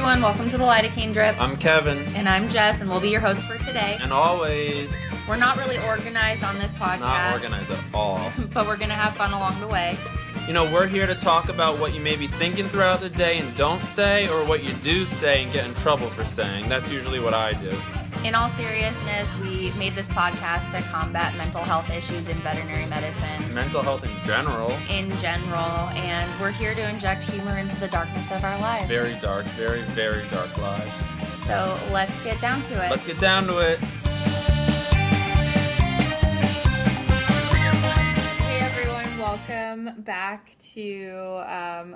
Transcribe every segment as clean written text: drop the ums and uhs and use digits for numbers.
everyone. Welcome to the Lidocaine Drip. I'm Kevin. And I'm Jess, and we'll be your host for today. And always... We're not really organized on this podcast. Not organized at all. But we're going to have fun along the way. You know, we're here to talk about what you may be thinking throughout the day and don't say, or what you do say and get in trouble for saying. That's usually what I do. In all seriousness, we made this podcast to combat mental health issues in veterinary medicine. Mental health in general. And we're here to inject humor into the darkness of our lives. Very dark, very, very dark lives. So let's get down to it. Let's get down to it. Welcome back to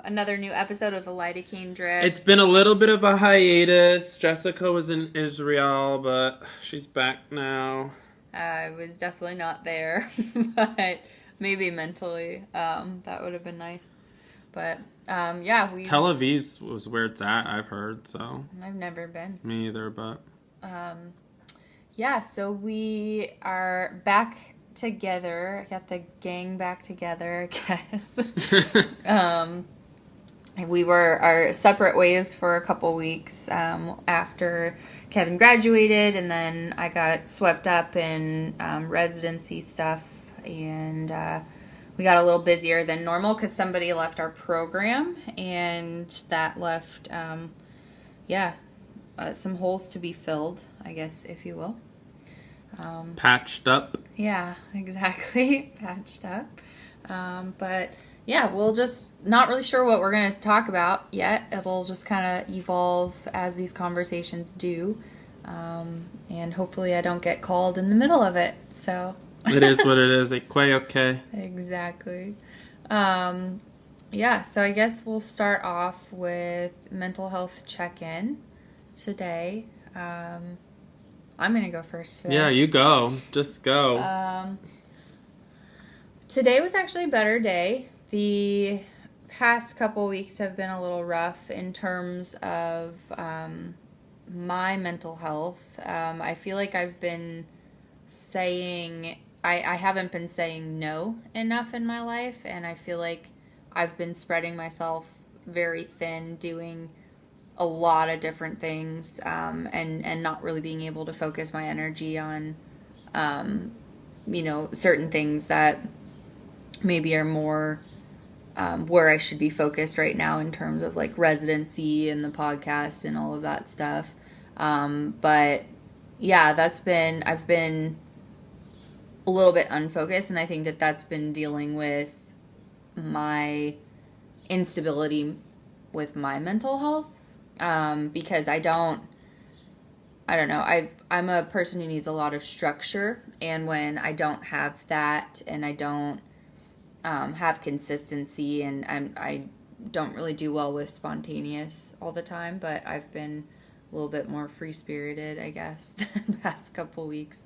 another new episode of the Lidocaine Drip. It's been a little bit of a hiatus. Jessica was in Israel, but she's back now. I was definitely not there, but maybe mentally. That would have been nice. But, yeah. Tel Aviv was where it's at, I've heard, so. I've never been. Me either, but. Yeah, so we are back together. I got the gang back together, I guess. We were our separate ways for a couple weeks after Kevin graduated, and then I got swept up in residency stuff, and we got a little busier than normal because somebody left our program, and that left some holes to be filled, I guess, if you will. Patched up. Yeah, exactly. Patched up. But yeah, we'll just not really sure what we're going to talk about yet. It'll just kind of evolve as these conversations do. And hopefully I don't get called in the middle of it. So it is what it is. Okay. Exactly. Yeah, so I guess we'll start off with mental health check-in today. I'm going to go first today. Yeah, you go. Just go. Today was actually a better day. The past couple weeks have been a little rough in terms of my mental health. I feel like I've been saying... I haven't been saying no enough in my life, and I feel like I've been spreading myself very thin, doing a lot of different things, and not really being able to focus my energy on, certain things that maybe are more where I should be focused right now in terms of like residency and the podcast and all of that stuff. But yeah, I've been a little bit unfocused, and I think that that's been dealing with my instability with my mental health. Because I don't know, I'm a person who needs a lot of structure, and when I don't have that, and I don't have consistency, and I don't really do well with spontaneous all the time, but I've been a little bit more free-spirited, I guess, the past couple weeks.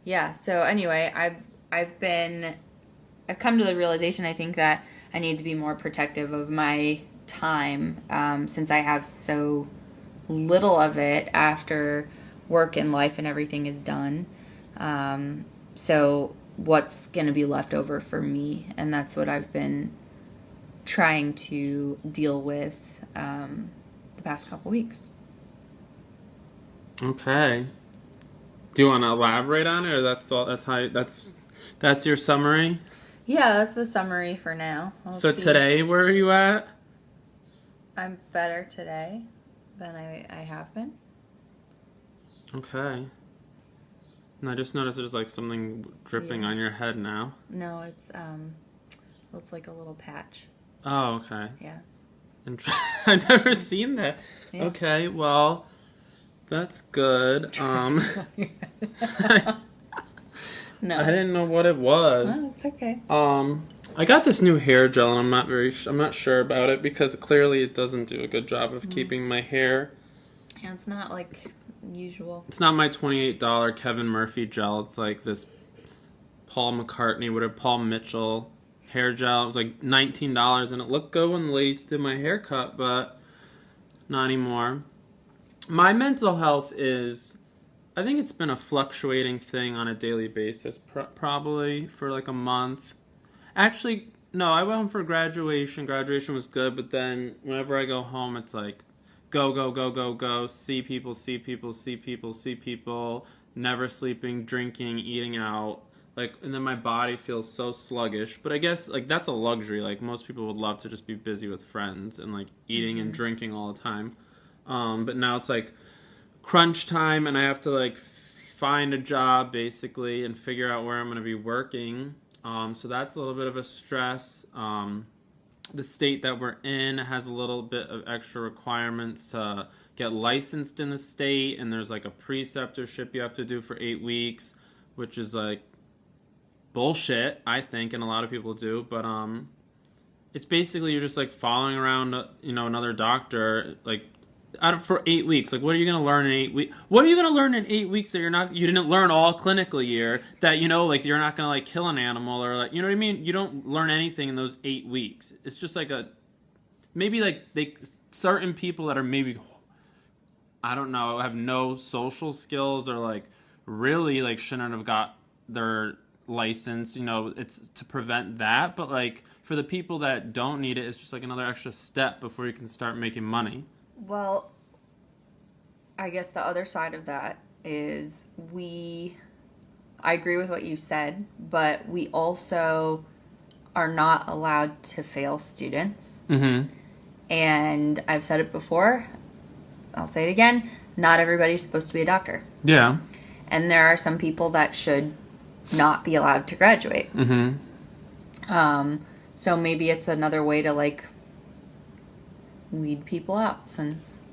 Yeah, so anyway, I've come to the realization, I think, that I need to be more protective of my time, since I have so little of it after work and life and everything is done. So what's going to be left over for me? And that's what I've been trying to deal with the past couple weeks. Okay. Do you want to elaborate on it, or that's your summary? Yeah, that's the summary for now. So today, where are you at? I'm better today than I have been. Okay. And I just noticed there's like something dripping on your head now. No, it's like a little patch. Oh, okay. Yeah. I've never seen that. Yeah. Okay, well, that's good. No. I didn't know what it was. Oh, it's okay. I got this new hair gel, and I'm not sure about it because clearly it doesn't do a good job of keeping my hair. Yeah, it's not like usual. It's not my $28 Kevin Murphy gel. It's like this Paul Mitchell hair gel. It was like $19, and it looked good when the ladies did my haircut, but not anymore. My mental health is, I think it's been a fluctuating thing on a daily basis, probably for like a month. Actually, No, I went home for graduation. Graduation was good, but then whenever I go home, it's like go, go, go, go, go, see people, see people, see people, see people, never sleeping, drinking, eating out. Like, and then my body feels so sluggish. But I guess, like, that's a luxury. Like, most people would love to just be busy with friends and, like, eating and drinking all the time. But now it's, like, crunch time, and I have to, like, find a job, basically, and figure out where I'm going to be working. So that's a little bit of a stress. The state that we're in has a little bit of extra requirements to get licensed in the state, and there's like a preceptorship you have to do for 8 weeks, which is like bullshit, I think, and a lot of people do. But it's basically you're just like following around, another doctor, like for 8 weeks. Like, what are you gonna learn in 8 weeks? What are you gonna learn in 8 weeks that you didn't learn all clinical year? That like you're not gonna like kill an animal or like, you know what I mean? You don't learn anything in those 8 weeks. It's just like maybe like certain people that are maybe, I don't know, have no social skills or like really like shouldn't have got their license. It's to prevent that. But like for the people that don't need it, it's just like another extra step before you can start making money. Well, I guess the other side of that is I agree with what you said, but we also are not allowed to fail students. Mm-hmm. And I've said it before, I'll say it again, not everybody's supposed to be a doctor. Yeah. And there are some people that should not be allowed to graduate. Mm-hmm. So maybe it's another way to like weed people out since.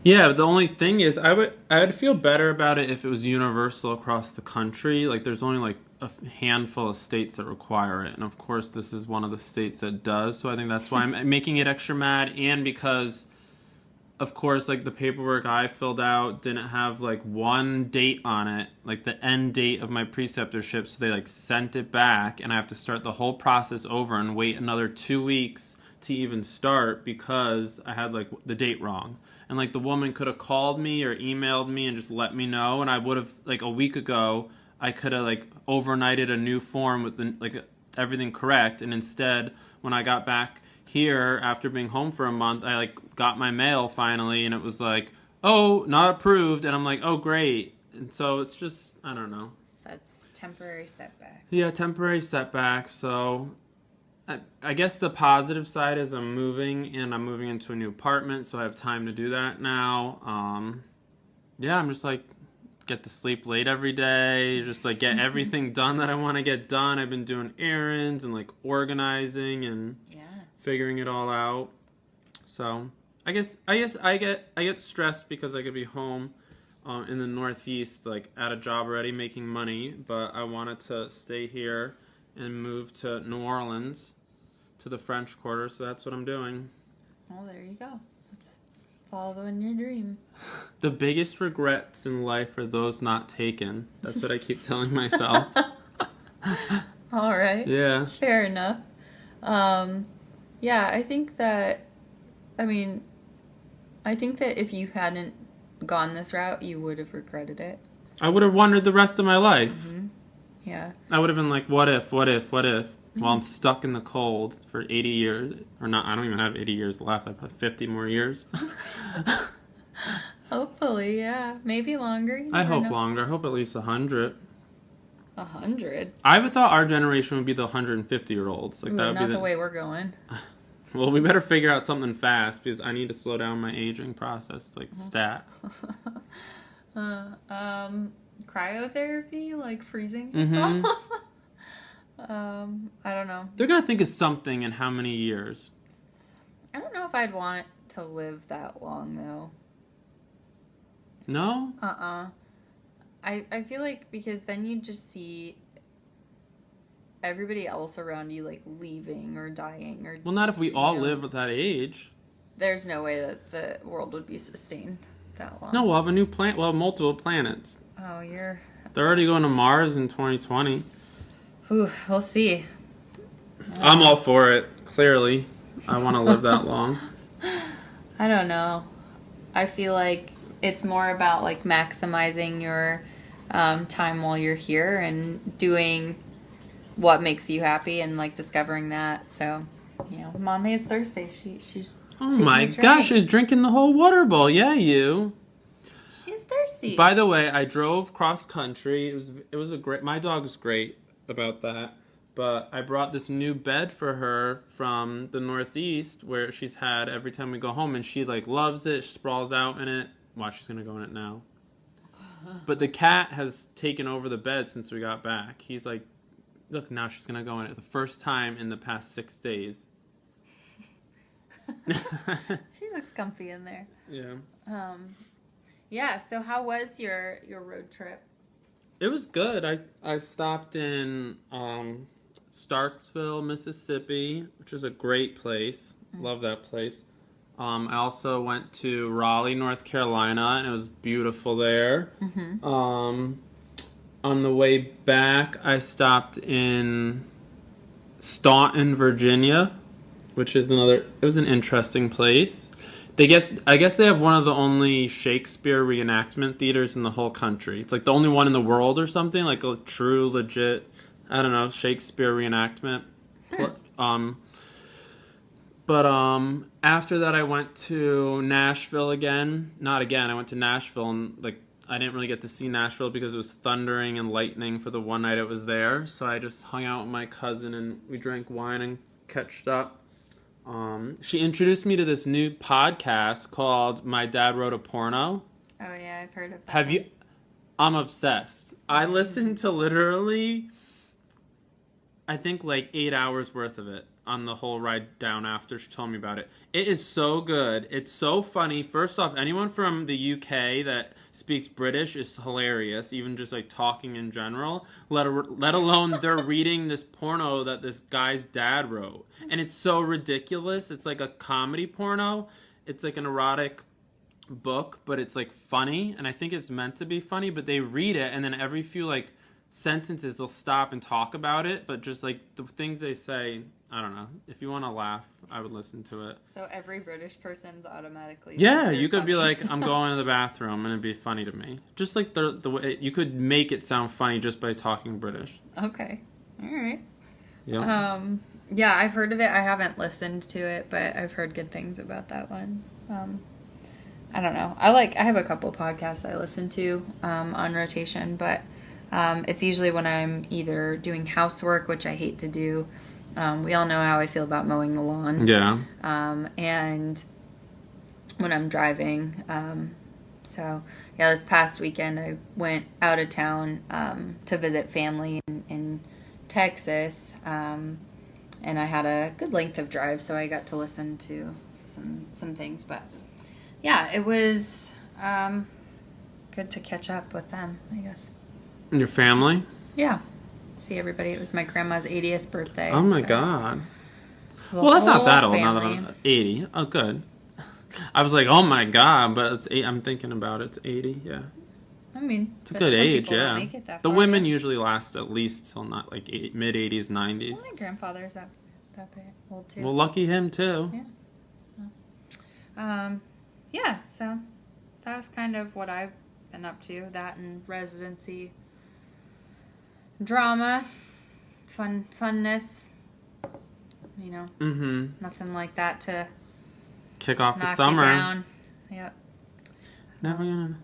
Yeah, the only thing is I would feel better about it if it was universal across the country. Like there's only like a handful of states that require it, and of course this is one of the states that does. So I think that's why I'm making it extra mad, and because of course like the paperwork I filled out didn't have like one date on it, like the end date of my preceptorship, so they like sent it back and I have to start the whole process over and wait another 2 weeks to even start because I had like the date wrong. And like the woman could have called me or emailed me and just let me know, and I would have like a week ago I could have like overnighted a new form with everything correct. And instead when I got back here after being home for a month, I like got my mail finally and it was like, oh, not approved, and I'm like, oh great. And so it's just, I don't know. So that's temporary setback. Yeah, temporary setback. So I guess the positive side is I'm moving into a new apartment, so I have time to do that now. Yeah, I'm just like get to sleep late every day, just like get everything done that I want to get done. I've been doing errands and like organizing and figuring it all out. So I guess I get stressed because I could be home in the Northeast, like at a job already making money, but I wanted to stay here and move to New Orleans, to the French Quarter, so that's what I'm doing. Well, there you go. That's following your dream. The biggest regrets in life are those not taken. That's what I keep telling myself. All right. Yeah. Fair enough. Yeah, I think that if you hadn't gone this route, you would have regretted it. I would have wondered the rest of my life. Mm-hmm. Yeah. I would have been like, what if? While I'm stuck in the cold for 80 years. Or not, I don't even have 80 years left. I have 50 more years. Hopefully, yeah. Maybe longer. I hope longer. I hope at least 100. 100? I would thought our generation would be the 150-year-olds. Like, that would not be the way we're going. Well, we better figure out something fast because I need to slow down my aging process, like stat. Cryotherapy, like freezing Mm-hmm. yourself. I don't know. They're gonna think of something in how many years? I don't know if I'd want to live that long though. No? I feel like because then you just see everybody else around you like leaving or dying or. Well, not if we all live at that age. There's no way that the world would be sustained that long. No, we'll have a new planet. We'll have multiple planets. Oh, They're already going to Mars in 2020. Ooh, we'll see. I'm all for it. Clearly, I want to live that long. I don't know. I feel like it's more about like maximizing your time while you're here and doing what makes you happy and like discovering that. So, you know, Mom is thirsty. She's Oh taking my a drink. gosh, she's drinking the whole water bowl. Yeah, you. She's thirsty. By the way, I drove cross country. It was a great. My dog's great about that. But I brought this new bed for her from the Northeast, where she's had every time we go home, and she like loves it. She sprawls out in it. Watch, she's gonna go in it now. But the cat has taken over the bed since we got back. He's like, look, now she's gonna go in it the first time in the past 6 days. She looks comfy in there. Yeah. Yeah. So how was your road trip? It was good. I stopped in Starksville, Mississippi, which is a great place. Love that place. I also went to Raleigh, North Carolina, and it was beautiful there. Mm-hmm. On the way back, I stopped in Staunton, Virginia, which is it was an interesting place. I guess they have one of the only Shakespeare reenactment theaters in the whole country. It's like the only one in the world or something, like a true, legit, I don't know, Shakespeare reenactment. But after that, I went to Nashville again. Not again. I went to Nashville, and like I didn't really get to see Nashville because it was thundering and lightning for the one night it was there. So I just hung out with my cousin, and we drank wine and catched up. She introduced me to this new podcast called My Dad Wrote a Porno. Oh yeah, I've heard of that. Have you? I'm obsessed. I listened to literally, I think like 8 hours worth of it on the whole ride down after she told me about it. It is so good. It's so funny. First off, anyone from the UK that speaks British is hilarious, even just like talking in general, let alone they're reading this porno that this guy's dad wrote. And it's so ridiculous. It's like a comedy porno. It's like an erotic book, but it's like funny, and I think it's meant to be funny, but they read it, and then every few like sentences they'll stop and talk about it, but just like the things they say, I don't know. If you want to laugh, I would listen to it. So every British person's automatically... Yeah, you could be like, I'm going to the bathroom, and it'd be funny to me. Just like the way... You could make it sound funny just by talking British. Okay. All right. Yeah. Yeah, I've heard of it. I haven't listened to it, but I've heard good things about that one. I don't know. I have a couple podcasts I listen to on rotation, but it's usually when I'm either doing housework, which I hate to do. We all know how I feel about mowing the lawn. Yeah. And when I'm driving. So, yeah, this past weekend I went out of town to visit family in Texas. And I had a good length of drive, so I got to listen to some things. But, yeah, it was good to catch up with them, I guess. And your family? Yeah. See everybody. It was my grandma's 80th birthday. Oh my God. Well, that's not that old now that I'm 80. Oh, good. I was like, oh my God, but it's 8. I'm thinking about it. It's 80, yeah. I mean, it's a good age, yeah. Make it that the far, women yeah. usually last at least till not like mid 80s, 90s. Well, my grandfather's that big, old too. Well, lucky him too. Yeah. Yeah. So that was kind of what I've been up to. That and residency. Drama, funness, you know, nothing like that to kick off the knock summer. You down. Yep. Never gonna.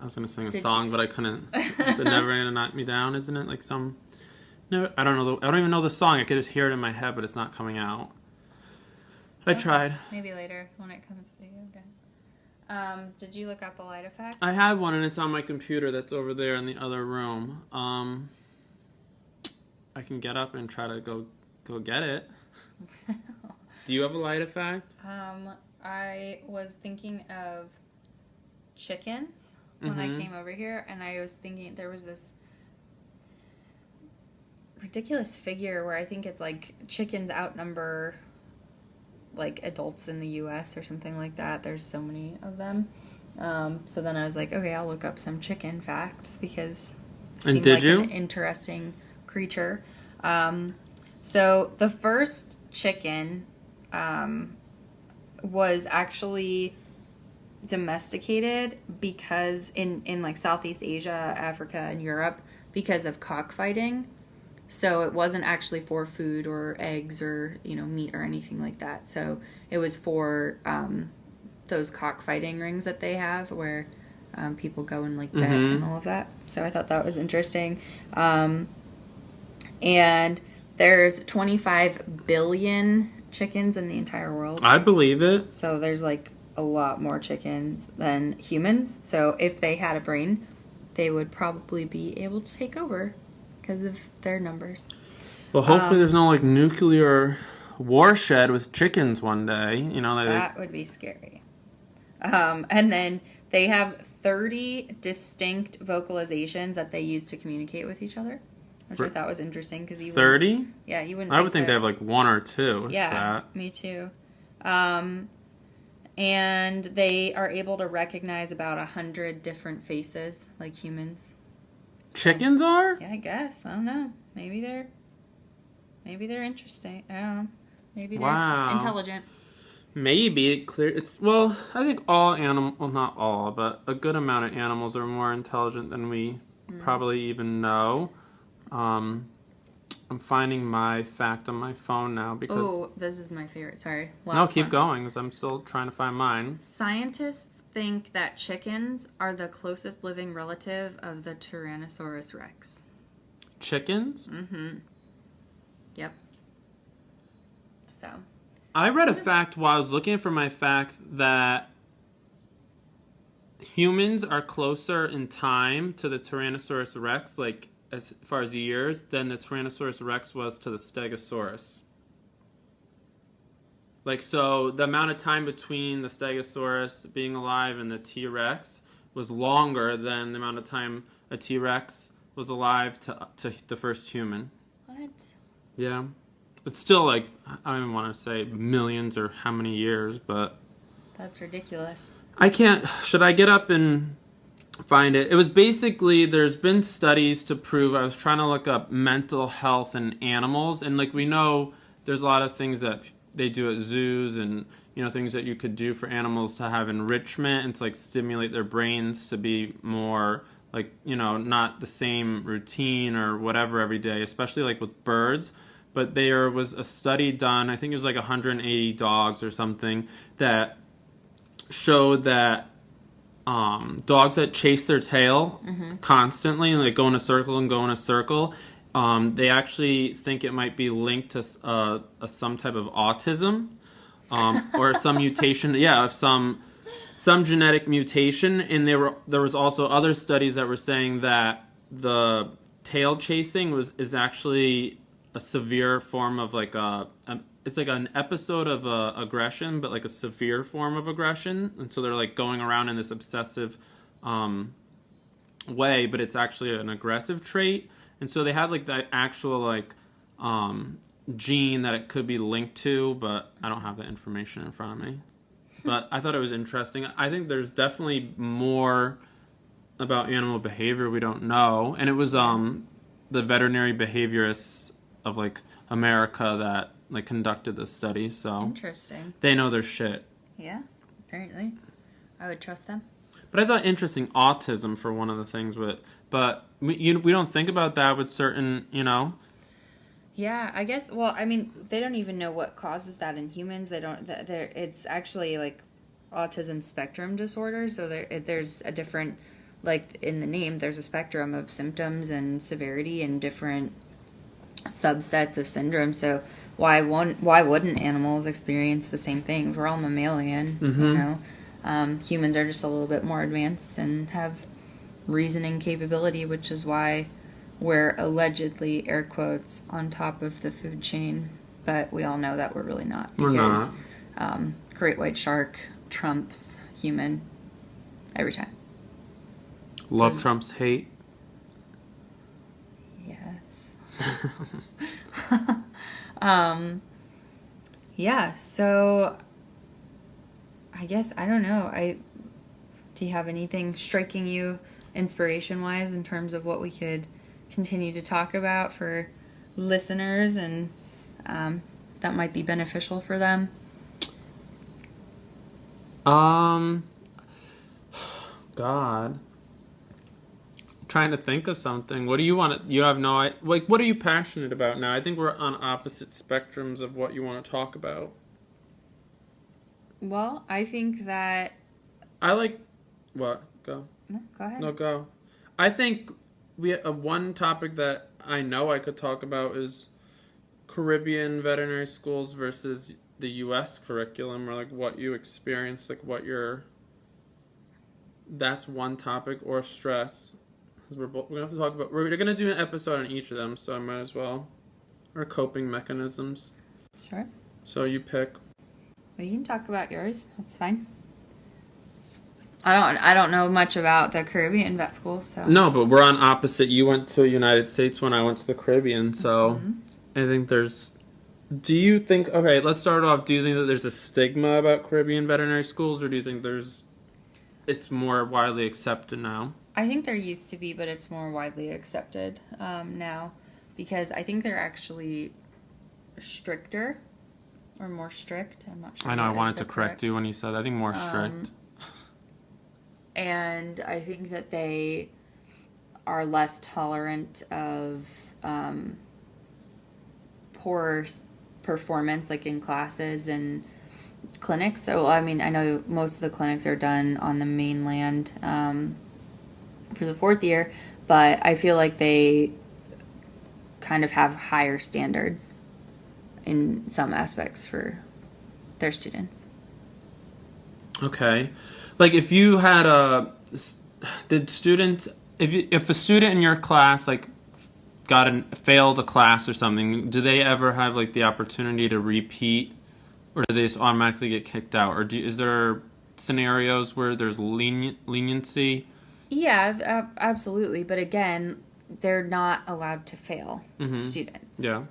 I was gonna sing a song, but I couldn't. But never gonna knock me down, isn't it? Like some. No, I don't know. I don't even know the song. I could just hear it in my head, but it's not coming out. I tried. Maybe later when it comes to you again. Did you look up a light effect? I had one, and it's on my computer. That's over there in the other room. I can get up and try to go get it. Do you have a light effect? I was thinking of chickens when I came over here, and I was thinking there was this ridiculous figure where I think it's like chickens outnumber like adults in the US or something like that. There's so many of them. So then I was like, okay, I'll look up some chicken facts because it seemed like an interesting creature. So the first chicken was actually domesticated because in like Southeast Asia, Africa, and Europe because of cockfighting. So it wasn't actually for food or eggs or, meat or anything like that. So it was for those cockfighting rings that they have where people go and like bet and all of that. So I thought that was interesting. And there's 25 billion chickens in the entire world. I believe it. So there's like a lot more chickens than humans. So if they had a brain, they would probably be able to take over because of their numbers. Well, hopefully there's no like nuclear warshed with chickens one day. That would be scary. And then they have 30 distinct vocalizations that they use to communicate with each other, which I thought was interesting because 30? Yeah, you wouldn't. I would think they have like one or two. Yeah, me too. And they are able to recognize about 100 different faces, like humans. Chickens are? Yeah, I guess. I don't know. Maybe they're interesting. I don't know. Maybe they're intelligent. Maybe well, I think all not all, but a good amount of animals are more intelligent than we probably even know. I'm finding my fact on my phone now because... Oh, this is my favorite. Sorry. No, keep going because I'm still trying to find mine. Scientists think that chickens are the closest living relative of the Tyrannosaurus Rex. Chickens? Mm-hmm. Yep. So... I read a fact while I was looking for my fact that humans are closer in time to the Tyrannosaurus Rex, like as far as years, than the Tyrannosaurus Rex was to the Stegosaurus. Like, so the amount of time between the Stegosaurus being alive and the T-Rex was longer than the amount of time a T-Rex was alive to the first human. What? Yeah. It's still like, I don't even want to say millions or how many years, but... That's ridiculous. I can't... Should I get up and find it? It was basically, there's been studies to prove, I was trying to look up mental health in animals, and like we know there's a lot of things that they do at zoos and, things that you could do for animals to have enrichment and to like stimulate their brains to be more like, not the same routine or whatever every day, especially like with birds. But there was a study done, I think it was like 180 dogs or something, that showed that dogs that chase their tail constantly and like go in a circle and go in a circle, they actually think it might be linked to some type of autism or some mutation, of some genetic mutation. And there was also other studies that were saying that the tail chasing is actually a severe form of like it's like an episode of aggression, but like a severe form of aggression. And so they're like going around in this obsessive way, but it's actually an aggressive trait. And so they had like that actual like gene that it could be linked to, but I don't have that information in front of me. But I thought it was interesting. I think there's definitely more about animal behavior we don't know. And it was the veterinary behaviorists of like America that like conducted this study, so interesting. They know their shit. Yeah, apparently. I would trust them. But I thought interesting autism for one of the things, but we don't think about that with certain, Yeah, I guess. Well, I mean, they don't even know what causes that in humans. They don't. It's actually like autism spectrum disorder. So there's a different, like in the name, there's a spectrum of symptoms and severity and different subsets of syndrome. So why wouldn't animals experience the same things? We're all mammalian, humans are just a little bit more advanced and have reasoning capability, which is why we're allegedly, air quotes, on top of the food chain, but we all know that we're really not, because great white shark trumps human every time. Love trumps hate. Yes. Yeah, so I guess, I don't know. Do you have anything striking you inspiration-wise in terms of what we could continue to talk about for listeners and that might be beneficial for them? God. I'm trying to think of something. What do you want to, you have no, like, what are you passionate about now? I think we're on opposite spectrums of what you want to talk about. Well, I think that... I like, what? Go. No, go ahead. No, go. I think one topic that I know I could talk about is Caribbean veterinary schools versus the U.S. curriculum, or like what you experience, like what your... That's one topic, or stress. Because we're gonna have to talk about. We're gonna do an episode on each of them, so I might as well. Or coping mechanisms. Sure. So you pick. Well, you can talk about yours. That's fine. I don't know much about the Caribbean vet school, so... No, but we're on opposite. You went to the United States when I went to the Caribbean, so I think there's... Do you think... Okay, let's start off. Do you think that there's a stigma about Caribbean veterinary schools, or do you think it's more widely accepted now? I think there used to be, but it's more widely accepted now, because I think they're actually stricter, or more strict. I'm not sure. I know, I wanted to correct you when you said that. I think more strict. And I think that they are less tolerant of poor performance, like in classes and clinics. So, I mean, I know most of the clinics are done on the mainland for the 4th year, but I feel like they kind of have higher standards in some aspects for their students. Okay. Like, if you had if a student in your class, like, failed a class or something, do they ever have, like, the opportunity to repeat, or do they just automatically get kicked out? Or is there scenarios where there's leniency? Yeah, absolutely. But again, they're not allowed to fail students. Yeah.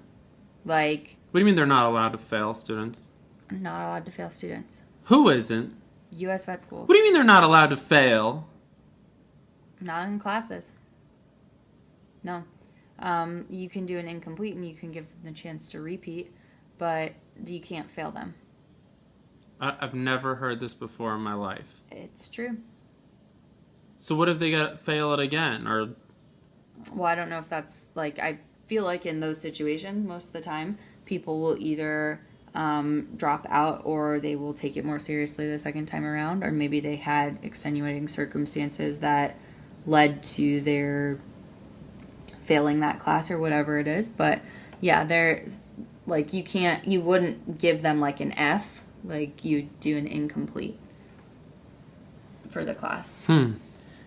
Like... What do you mean they're not allowed to fail students? Not allowed to fail students. Who isn't? U.S. vet schools. What do you mean they're not allowed to fail? Not in classes. No. You can do an incomplete and you can give them the chance to repeat, but you can't fail them. I've never heard this before in my life. It's true. So what if they fail it again? Or... Well, I don't know if that's, like, I feel like in those situations, most of the time, people will either drop out, or they will take it more seriously the second time around, or maybe they had extenuating circumstances that led to their failing that class or whatever it is. But yeah, they're like, you wouldn't give them like an F, like you do an incomplete for the class.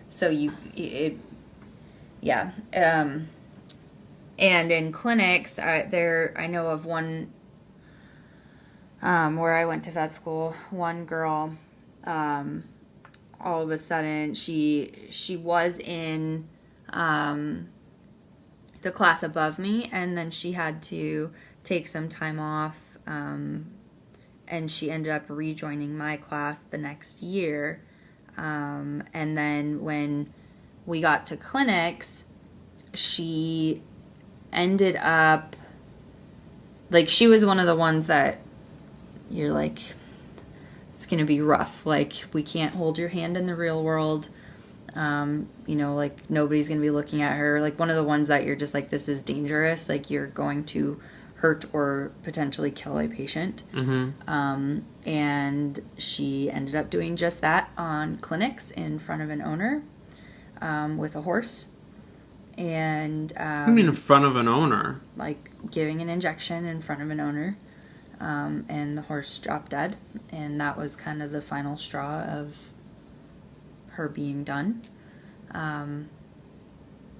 So yeah. And in clinics, I know of one where I went to vet school. One girl, all of a sudden, she was in the class above me, and then she had to take some time off, and she ended up rejoining my class the next year. And then when we got to clinics, she ended up, like, she was one of the ones that you're like, it's going to be rough. Like, we can't hold your hand in the real world. Like, nobody's going to be looking at her. Like, one of the ones that you're just like, this is dangerous. Like, you're going to hurt or potentially kill a patient. And she ended up doing just that on clinics in front of an owner with a horse. And what do you mean in front of an owner? Like, giving an injection in front of an owner. And the horse dropped dead. And that was kind of the final straw of her being done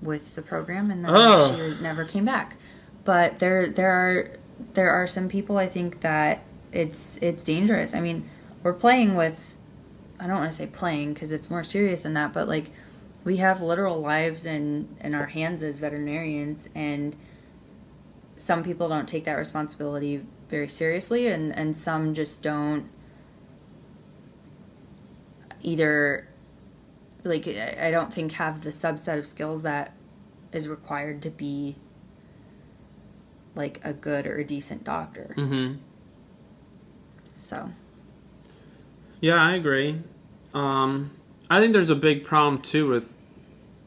with the program. And then she never came back. But there are some people, I think, that it's dangerous. I mean, we're playing with, I don't want to say playing because it's more serious than that, but like, we have literal lives in our hands as veterinarians, and some people don't take that responsibility very seriously, and some just don't either, like, I don't think have the subset of skills that is required to be like a good or a decent doctor. So. Yeah, I agree. I think there's a big problem too with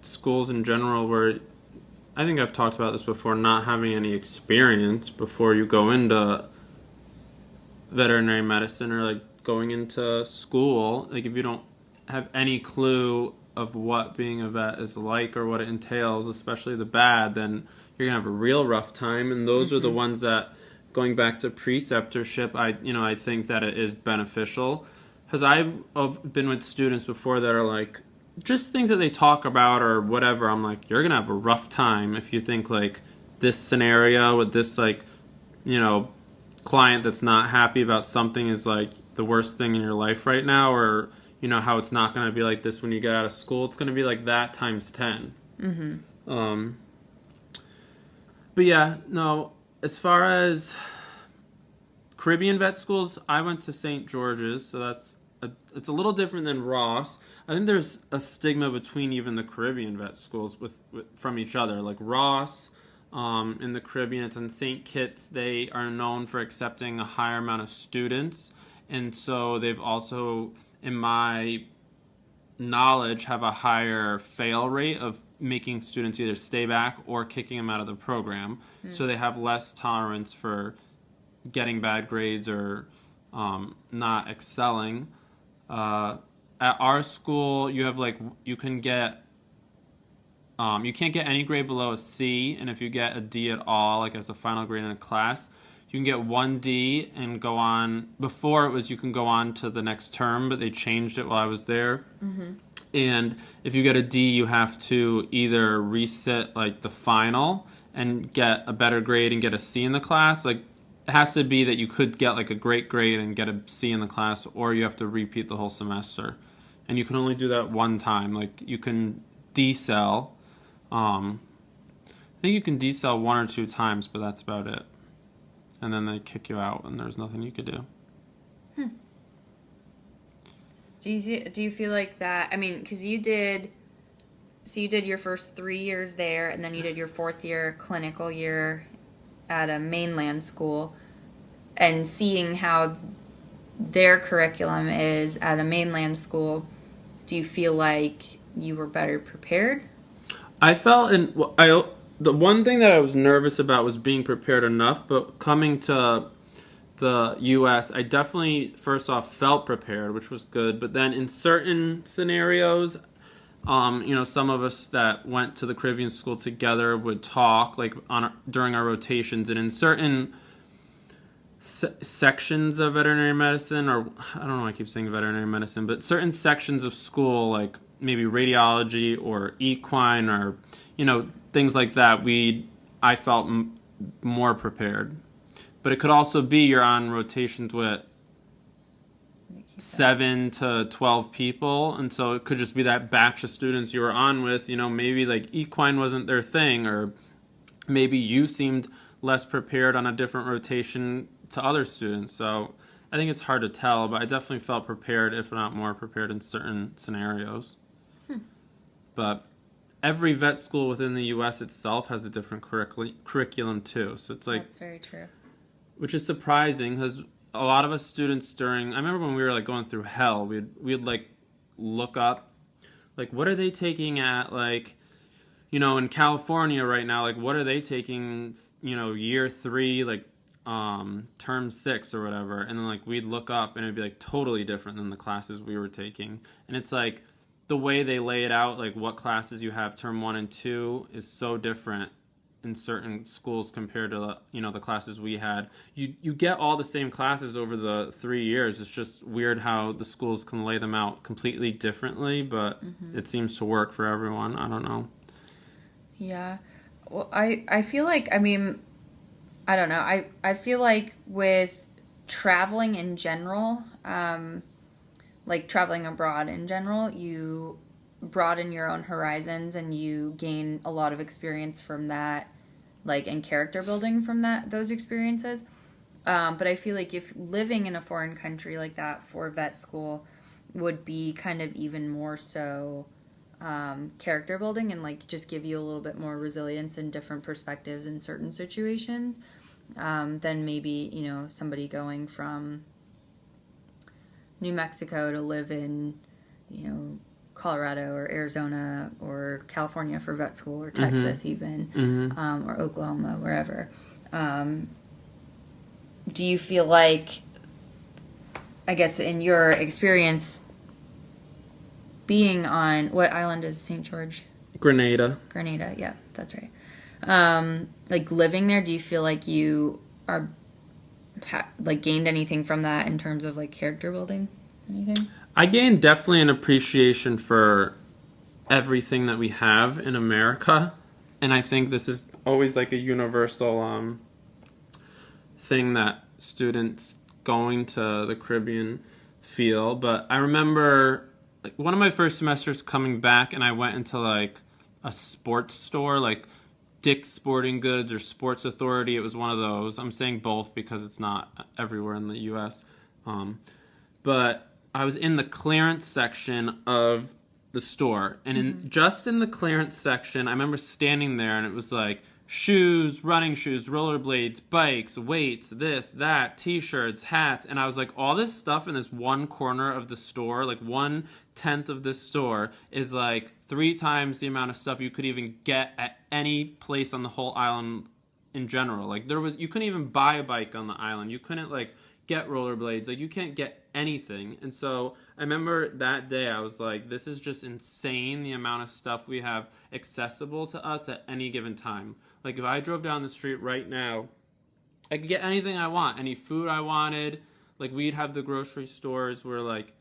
schools in general where I think I've talked about this before, not having any experience before you go into veterinary medicine or like going into school. Like if you don't have any clue of what being a vet is like or what it entails, especially the bad, then you're gonna have a real rough time. And those are the ones that, going back to preceptorship, I think that it is beneficial, because I've been with students before that are like, just things that they talk about or whatever, I'm like, you're gonna have a rough time if you think like this scenario with this like, client that's not happy about something is like the worst thing in your life right now, or how it's not going to be like this when you get out of school. It's going to be like that times 10. But yeah, no, as far as Caribbean vet schools, I went to St. George's, so it's a little different than Ross. I think there's a stigma between even the Caribbean vet schools from each other. Like Ross, in the Caribbean, and St. Kitts, they are known for accepting a higher amount of students, and so they've also, in my knowledge, have a higher fail rate of making students either stay back or kicking them out of the program. So they have less tolerance for getting bad grades or not excelling. At our school, you have you can get you can't get any grade below a C, and if you get a D at all, like as a final grade in a class, you can get 1D and go on. Before it was you can go on to the next term, but they changed it while I was there. And if you get a D, you have to either resit like the final and get a better grade and get a C in the class. Like it has to be that you could get like a great grade and get a C in the class, or you have to repeat the whole semester. And you can only do that one time. Like you can decel. I think you can decel 1 or 2 times, but that's about it. And then they kick you out, and there's nothing you could do. Do you feel like that? I mean, because you did your first 3 years there, and then you did your 4th year clinical year at a mainland school, and seeing how their curriculum is at a mainland school, do you feel like you were better prepared? I felt the one thing that I was nervous about was being prepared enough, but coming to the U.S., I definitely, first off, felt prepared, which was good. But then in certain scenarios, some of us that went to the Caribbean school together would talk like during our rotations, and in certain sections of veterinary medicine, or I don't know why I keep saying veterinary medicine, but certain sections of school, like maybe radiology or equine or things like that, I felt more prepared. But it could also be you're on rotations with 7 to 12 people, and so it could just be that batch of students you were on with, maybe like equine wasn't their thing, or maybe you seemed less prepared on a different rotation to other students. So I think it's hard to tell, but I definitely felt prepared, if not more prepared, in certain scenarios. But every vet school within the U.S. itself has a different curriculum too. So it's like, that's very true. Which is surprising, because a lot of us students I remember when we were like going through hell, we'd like look up, like what are they taking at like, in California right now, like what are they taking, year 3, like term 6 or whatever, and then like we'd look up and it'd be like totally different than the classes we were taking. And it's like the way they lay it out, like what classes you have term 1 and 2 is so different in certain schools compared to the classes we had. You get all the same classes over the 3 years. It's just weird how the schools can lay them out completely differently, but it seems to work for everyone. I don't know. Yeah. Well, I feel like, I mean, I don't know. I feel like with traveling in general, like traveling abroad in general, you broaden your own horizons and you gain a lot of experience from that, like, and character building from those experiences. But I feel like if living in a foreign country like that for vet school would be kind of even more so character building, and like just give you a little bit more resilience and different perspectives in certain situations than maybe somebody going from New Mexico to live in Colorado or Arizona or California for vet school, or Texas even, or Oklahoma, wherever. Do you feel like, I guess in your experience being on, what island is St. George? Grenada, yeah, that's right. Like living there, do you feel like you are like gained anything from that in terms of like character building? Anything? I gained definitely an appreciation for everything that we have in America, and I think this is always like a universal thing that students going to the Caribbean feel. But I remember like one of my first semesters coming back, and I went into like a sports store, like Dick's Sporting Goods or Sports Authority. It was one of those. I'm saying both because it's not everywhere in the U.S. But I was in the clearance section of the store, and just in the clearance section, I remember standing there, and it was like shoes, running shoes, rollerblades, bikes, weights, this, that, t-shirts, hats, and I was like, all this stuff in this one corner of the store, like 1/10 of this store, is like 3 times the amount of stuff you could even get at any place on the whole island in general. Like you couldn't even buy a bike on the island. You couldn't like get rollerblades. Like you can't get anything. And so I remember that day I was like, this is just insane, the amount of stuff we have accessible to us at any given time. Like if I drove down the street right now, I could get anything I want, any food I wanted. Like we'd have the grocery stores where like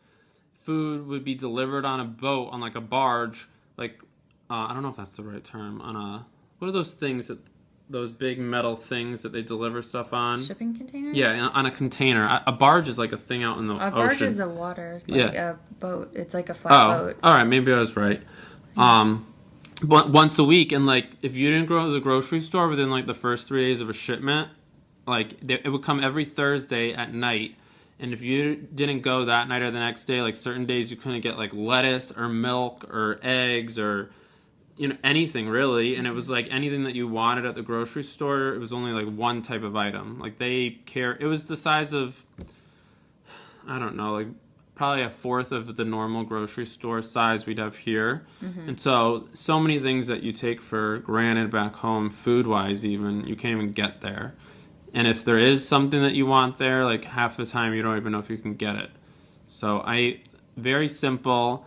food would be delivered on a boat, on like a barge, like I don't know if that's the right term, on a, what are those things that, those big metal things that they deliver stuff on? Shipping containers? Yeah, on a container. A barge is like a thing out in the ocean. A barge is a water, like a boat. It's like a flat boat. All right, maybe I was right. But once a week, and like if you didn't go to the grocery store within like the first 3 days of a shipment, like it would come every Thursday at night. And if you didn't go that night or the next day, like certain days you couldn't get like lettuce or milk or eggs or anything really. And it was like anything that you wanted at the grocery store, it was only like one type of item. Like it was the size of, I don't know, like probably 1/4 of the normal grocery store size we'd have here. And so many things that you take for granted back home, food wise even, you can't even get there. And if there is something that you want there, like half the time you don't even know if you can get it. So very simple.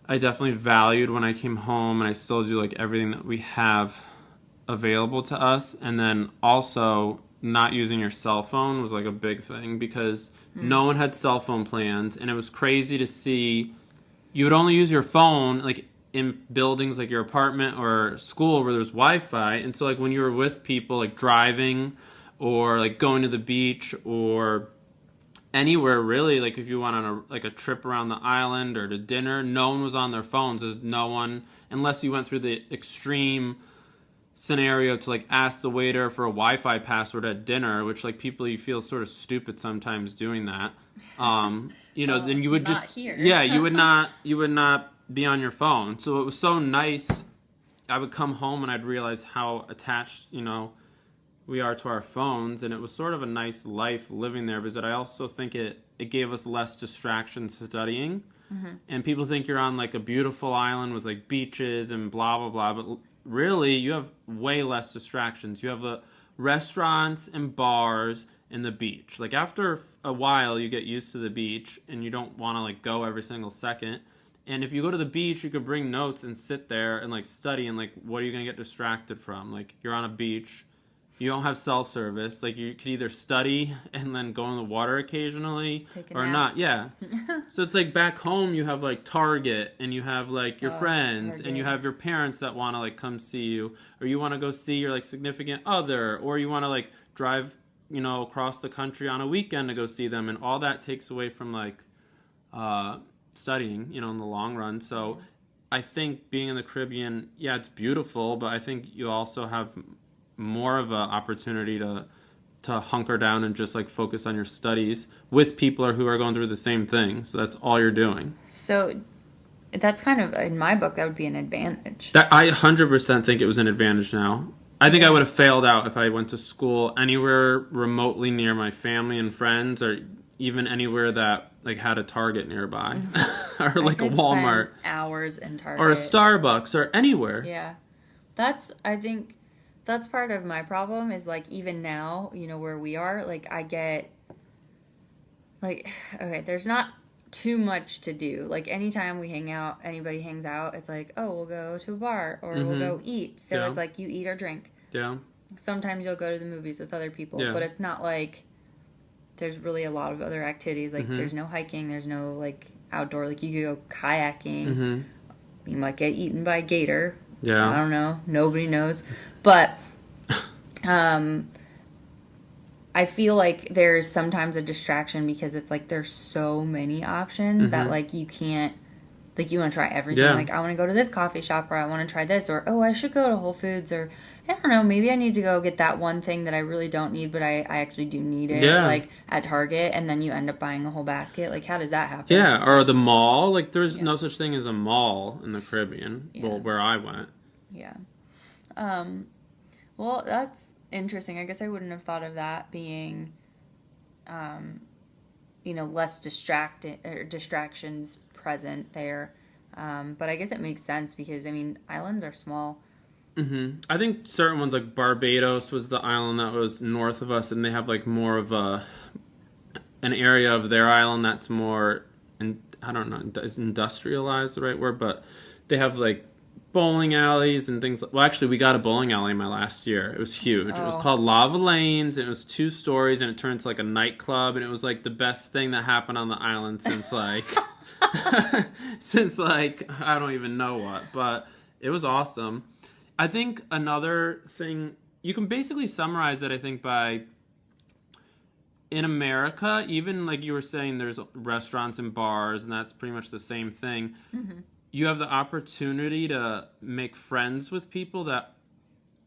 I definitely valued when I came home, and I still do, like everything that we have available to us. And then also not using your cell phone was like a big thing, because no one had cell phone plans, and it was crazy to see you would only use your phone like in buildings like your apartment or school where there's Wi-Fi. And so like when you were with people, like driving or like going to the beach or anywhere really, like if you went on a trip around the island or to dinner, no one was on their phones. There's no one, unless you went through the extreme scenario to like ask the waiter for a Wi-Fi password at dinner, which like people, you feel sort of stupid sometimes doing that. Well, then you would just here. Yeah, you would not be on your phone. So it was so nice. I would come home and I'd realize how attached we are to our phones, and it was sort of a nice life living there, because I also think it gave us less distractions studying. And people think you're on like a beautiful island with like beaches and blah blah blah, but really you have way less distractions. You have the restaurants and bars and the beach. Like after a while you get used to the beach and you don't want to like go every single second. And if you go to the beach, you could bring notes and sit there and like study, and like what are you going to get distracted from? Like you're on a beach, you don't have cell service. Like you could either study and then go in the water occasionally or not. Yeah. So it's like back home you have like Target, and you have like your friends, Target. And you have your parents that want to like come see you, or you want to go see your like significant other, or you want to like drive, across the country on a weekend to go see them. And all that takes away from like, studying, in the long run. So I think being in the Caribbean, yeah, it's beautiful, but I think you also have more of an opportunity to hunker down and just like focus on your studies with people who are going through the same thing. So that's all you're doing. So that's kind of, in my book, that would be an advantage. I 100% think it was an advantage now. I think I would have failed out if I went to school anywhere remotely near my family and friends, or even anywhere that like had a Target nearby or like a I could Walmart spend hours in Target or a Starbucks or anywhere. Yeah. I think that's part of my problem is like even now, you know, where we are, like I get like okay, there's not too much to do. Like anytime we hang out, anybody hangs out, it's like, "Oh, we'll go to a bar or we'll go eat." So Yeah. it's like you eat or drink. Yeah. Sometimes you'll go to the movies with other people, Yeah. but it's not like there's really a lot of other activities. Like Mm-hmm. there's no hiking, there's no like outdoor, like you could go kayaking. Mm-hmm. You might get eaten by a gator. Yeah. I don't know. Nobody knows. But I feel like there's sometimes a distraction because it's like there's so many options that like you can't, like you want to try everything. Yeah. Like I want to go to this coffee shop or I want to try this or oh I should go to Whole Foods or I don't know, maybe I need to go get that one thing that I really don't need but I actually do need it like at Target and then you end up buying a whole basket. Like how does that happen? Yeah, or the mall. Like there's no such thing as a mall in the Caribbean. Yeah. Well, where I went. Yeah. Well, that's interesting. I guess I wouldn't have thought of that being, you know, less distractions present there. But I guess it makes sense because, I mean, islands are small. Mm-hmm. I think certain ones like Barbados was the island that was north of us, and they have like more of an area of their island that's more, and I don't know, is industrialized the right word? But they have like bowling alleys and things. Well, actually, we got a bowling alley my last year. It was huge. It was called Lava Lanes. It was 2 stories, and it turned into like a nightclub, and it was like the best thing that happened on the island since like since like I don't even know what. But it was awesome. I think another thing you can basically summarize it. I think by in America, even like you were saying, there's restaurants and bars, and that's pretty much the same thing. Mm-hmm. You have the opportunity to make friends with people that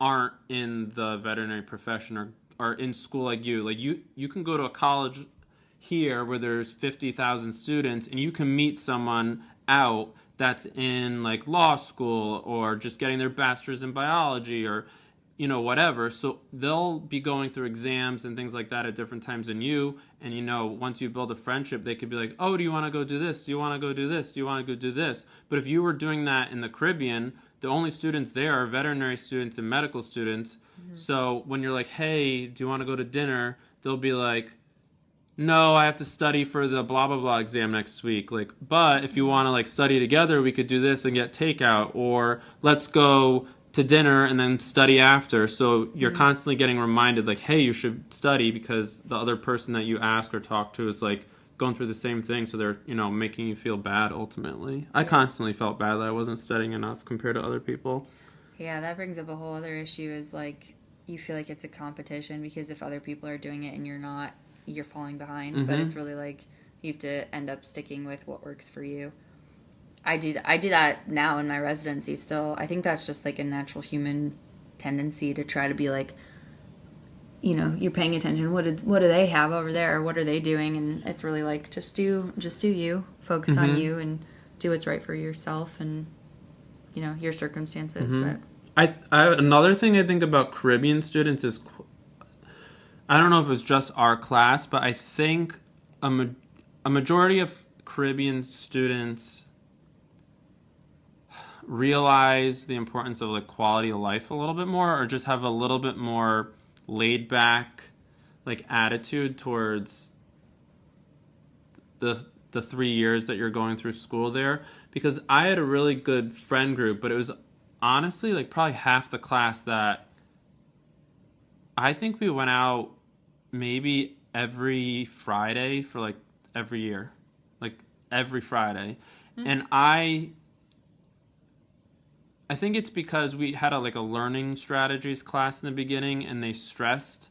aren't in the veterinary profession or are in school like you. Like you can go to a college here where there's 50,000 students and you can meet someone out that's in like law school or just getting their bachelor's in biology or you know whatever. So they'll be going through exams and things like that at different times than you, and you know once you build a friendship they could be like, oh, do you want to go do this, do you want to go do this, do you want to go do this? But if you were doing that in the Caribbean, the only students there are veterinary students and medical students. So when you're like, hey, do you want to go to dinner, they'll be like, no, I have to study for the blah blah blah exam next week. Like, but if you want to like study together, we could do this and get takeout, or let's go to dinner and then study after. So you're constantly getting reminded like, hey, you should study because the other person that you ask or talk to is like going through the same thing. So they're, you know, making you feel bad ultimately. I constantly felt bad that I wasn't studying enough compared to other people. Yeah, that brings up a whole other issue is like you feel like it's a competition because if other people are doing it and you're not, you're falling behind. But it's really like you have to end up sticking with what works for you. I do that now in my residency still. I think that's just like a natural human tendency to try to be like, you know, you're paying attention. What do they have over there? What are they doing? And it's really like just do you, focus on you, and do what's right for yourself and you know your circumstances. But I another thing I think about Caribbean students is, I don't know if it was just our class, but I think a majority of Caribbean students realize the importance of like quality of life a little bit more, or just have a little bit more laid back like attitude towards the 3 years that you're going through school there. Because I had a really good friend group, but it was honestly like probably half the class that I think we went out maybe every Friday for like every year, like every Friday. And I think it's because we had a learning strategies class in the beginning, and they stressed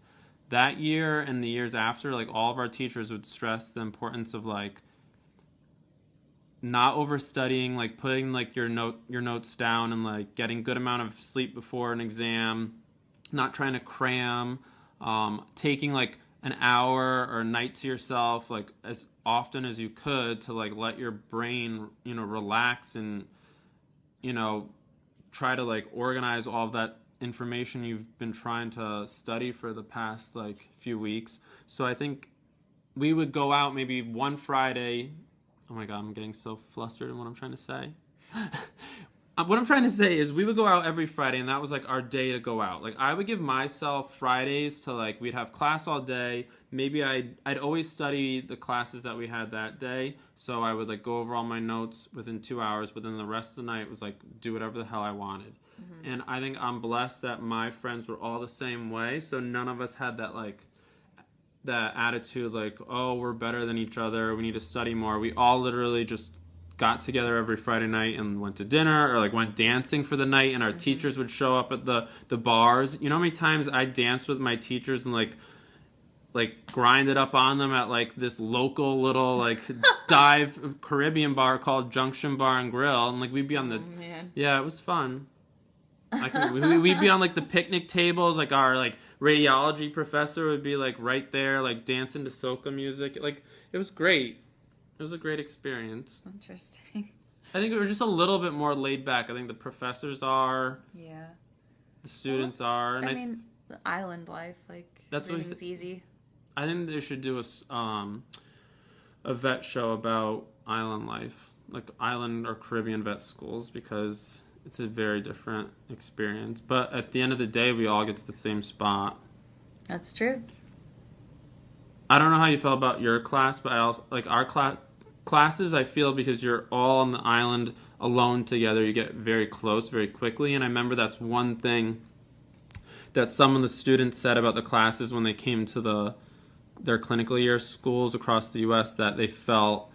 that year and the years after, like all of our teachers would stress the importance of like not overstudying, like putting like your notes down and like getting good amount of sleep before an exam, not trying to cram, taking like an hour or a night to yourself like as often as you could to like let your brain, you know, relax and, you know, try to like organize all of that information you've been trying to study for the past like few weeks. So I think we would go out maybe one Friday. Oh my God, I'm getting so flustered in what I'm trying to say. What I'm trying to say is we would go out every Friday, and that was like our day to go out. Like I would give myself Fridays to like we'd have class all day. Maybe I'd always study the classes that we had that day, so I would like go over all my notes within 2 hours. But then the rest of the night was like do whatever the hell I wanted. Mm-hmm. And I think I'm blessed that my friends were all the same way. So none of us had that attitude like, oh, we're better than each other. We need to study more. We all literally just got together every Friday night and went to dinner or like went dancing for the night, and our teachers would show up at the bars. You know how many times I danced with my teachers and like grinded up on them at like this local little like dive Caribbean bar called Junction Bar and Grill, and like we'd be on the yeah, it was fun. We'd be on like the picnic tables, like our like radiology professor would be like right there like dancing to soca music. Like it was great. It was a great experience. Interesting. I think we were just a little bit more laid back. I think the professors are. Yeah. The students are. And I mean, the island life, like, that's everything's easy. I think they should do a vet show about island life, like island or Caribbean vet schools, because it's a very different experience. But at the end of the day, we all get to the same spot. That's true. I don't know how you felt about your class, but I also like our classes. I feel because you're all on the island alone together, you get very close very quickly. And I remember that's one thing that some of the students said about the classes when they came to their clinical year schools across the U.S. that they felt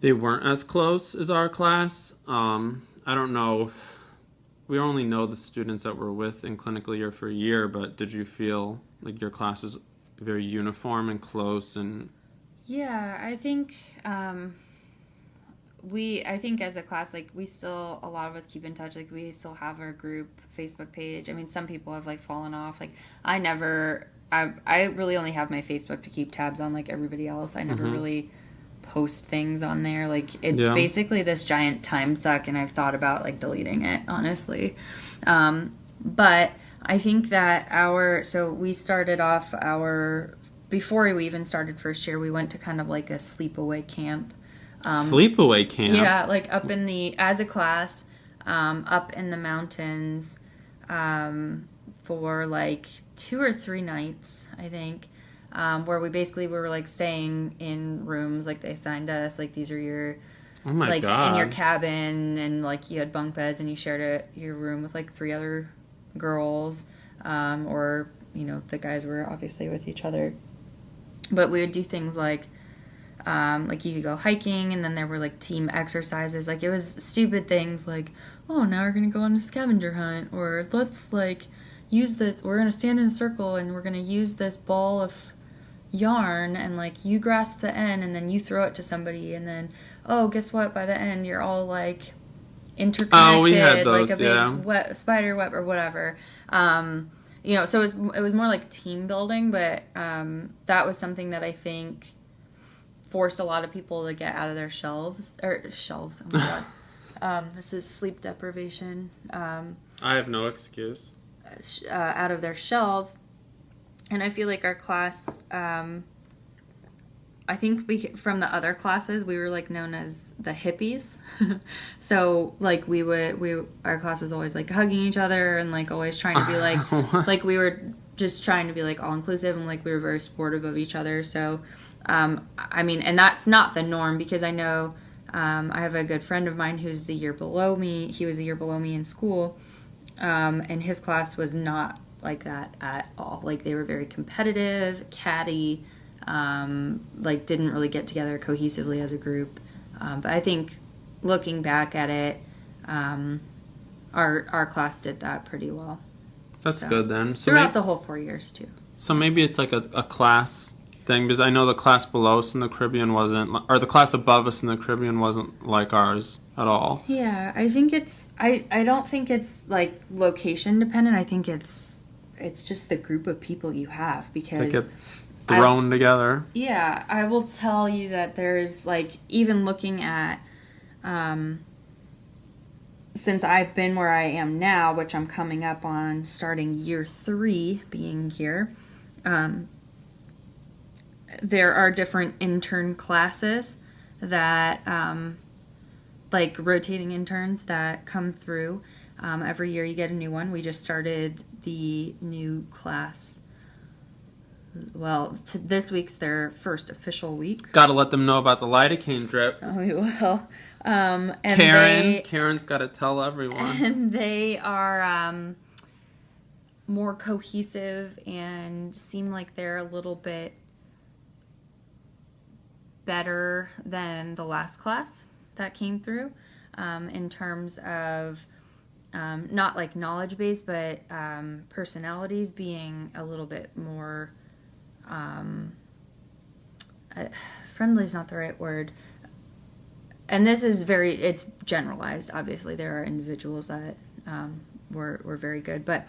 they weren't as close as our class. I don't know. We only know the students that we're with in clinical year for a year, but did you feel like your class was very uniform and close? And yeah, I think I think as a class, like we still, a lot of us keep in touch. Like we still have our group Facebook page. I mean, some people have like fallen off. Like I really only have my Facebook to keep tabs on like everybody else. I never really post things on there. Like it's basically this giant time suck, and I've thought about like deleting it, honestly. But I think that so we started off before we even started first year, we went to kind of like a sleepaway camp. Sleepaway camp? Yeah, like as a class, up in the mountains, for like 2 or 3 nights, I think, where we were like staying in rooms, like they assigned us, like these are your, oh my God, in your cabin, and like you had bunk beds and you shared your room with like 3 other girls, or you know, the guys were obviously with each other, but we would do things like you could go hiking, and then there were like team exercises. Like it was stupid things like, oh, now we're gonna go on a scavenger hunt, or let's like use this, we're gonna stand in a circle and we're gonna use this ball of yarn, and like you grasp the end and then you throw it to somebody, and then oh, guess what, by the end you're all like interconnected, we had those, like a big spider web or whatever. You know, so it was more like team building, but that was something that I think forced a lot of people to get out of their shelves. Oh my God. This is sleep deprivation. I have no excuse. Out of their shells. And I feel like our class, I think from the other classes, we were like known as the hippies. So like our class was always like hugging each other and like always trying to be like, like we were just trying to be like all inclusive, and like we were very supportive of each other. So, I mean, and that's not the norm, because I know, I have a good friend of mine who's the year below me. He was a year below me in school. And his class was not like that at all. Like they were very competitive, catty, like didn't really get together cohesively as a group. But I think looking back at it, our class did that pretty well. That's good then. So throughout the whole 4 years too. So maybe it's like a class thing, because I know the class below us in the Caribbean wasn't, or the class above us in the Caribbean wasn't like ours at all. Yeah, I think I don't think it's like location dependent. I think it's just the group of people you have, because they get thrown together. Yeah, I will tell you that there's like, even looking at, since I've been where I am now, which I'm coming up on starting year 3 being here, there are different intern classes that, like rotating interns that come through. Every year you get a new one. We just started the new class. Well, this week's their first official week. Got to let them know about the lidocaine drip. Oh, we will. And Karen's got to tell everyone. And they are more cohesive and seem like they're a little bit better than the last class that came through, in terms of not like knowledge base, but personalities being a little bit more friendly is not the right word. And this is it's generalized. Obviously, there are individuals that were very good, but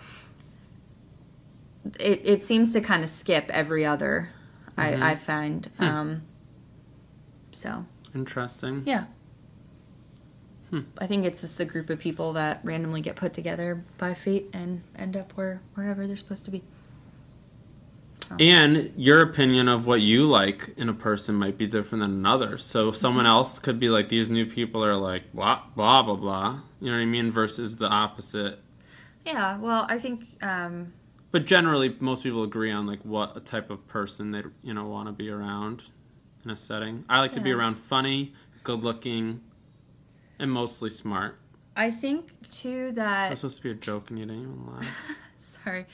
it seems to kind of skip every other. I find. So interesting. Yeah. I think it's just a group of people that randomly get put together by fate and end up wherever they're supposed to be. And your opinion of what you like in a person might be different than another. So someone else could be like, these new people are like, blah, blah, blah, blah. You know what I mean? Versus the opposite. Yeah, well, I think... but generally, most people agree on like what a type of person they want to be around in a setting. I like to be around funny, good-looking, and mostly smart. I think, too, that... That's supposed to be a joke and you didn't even laugh. Sorry.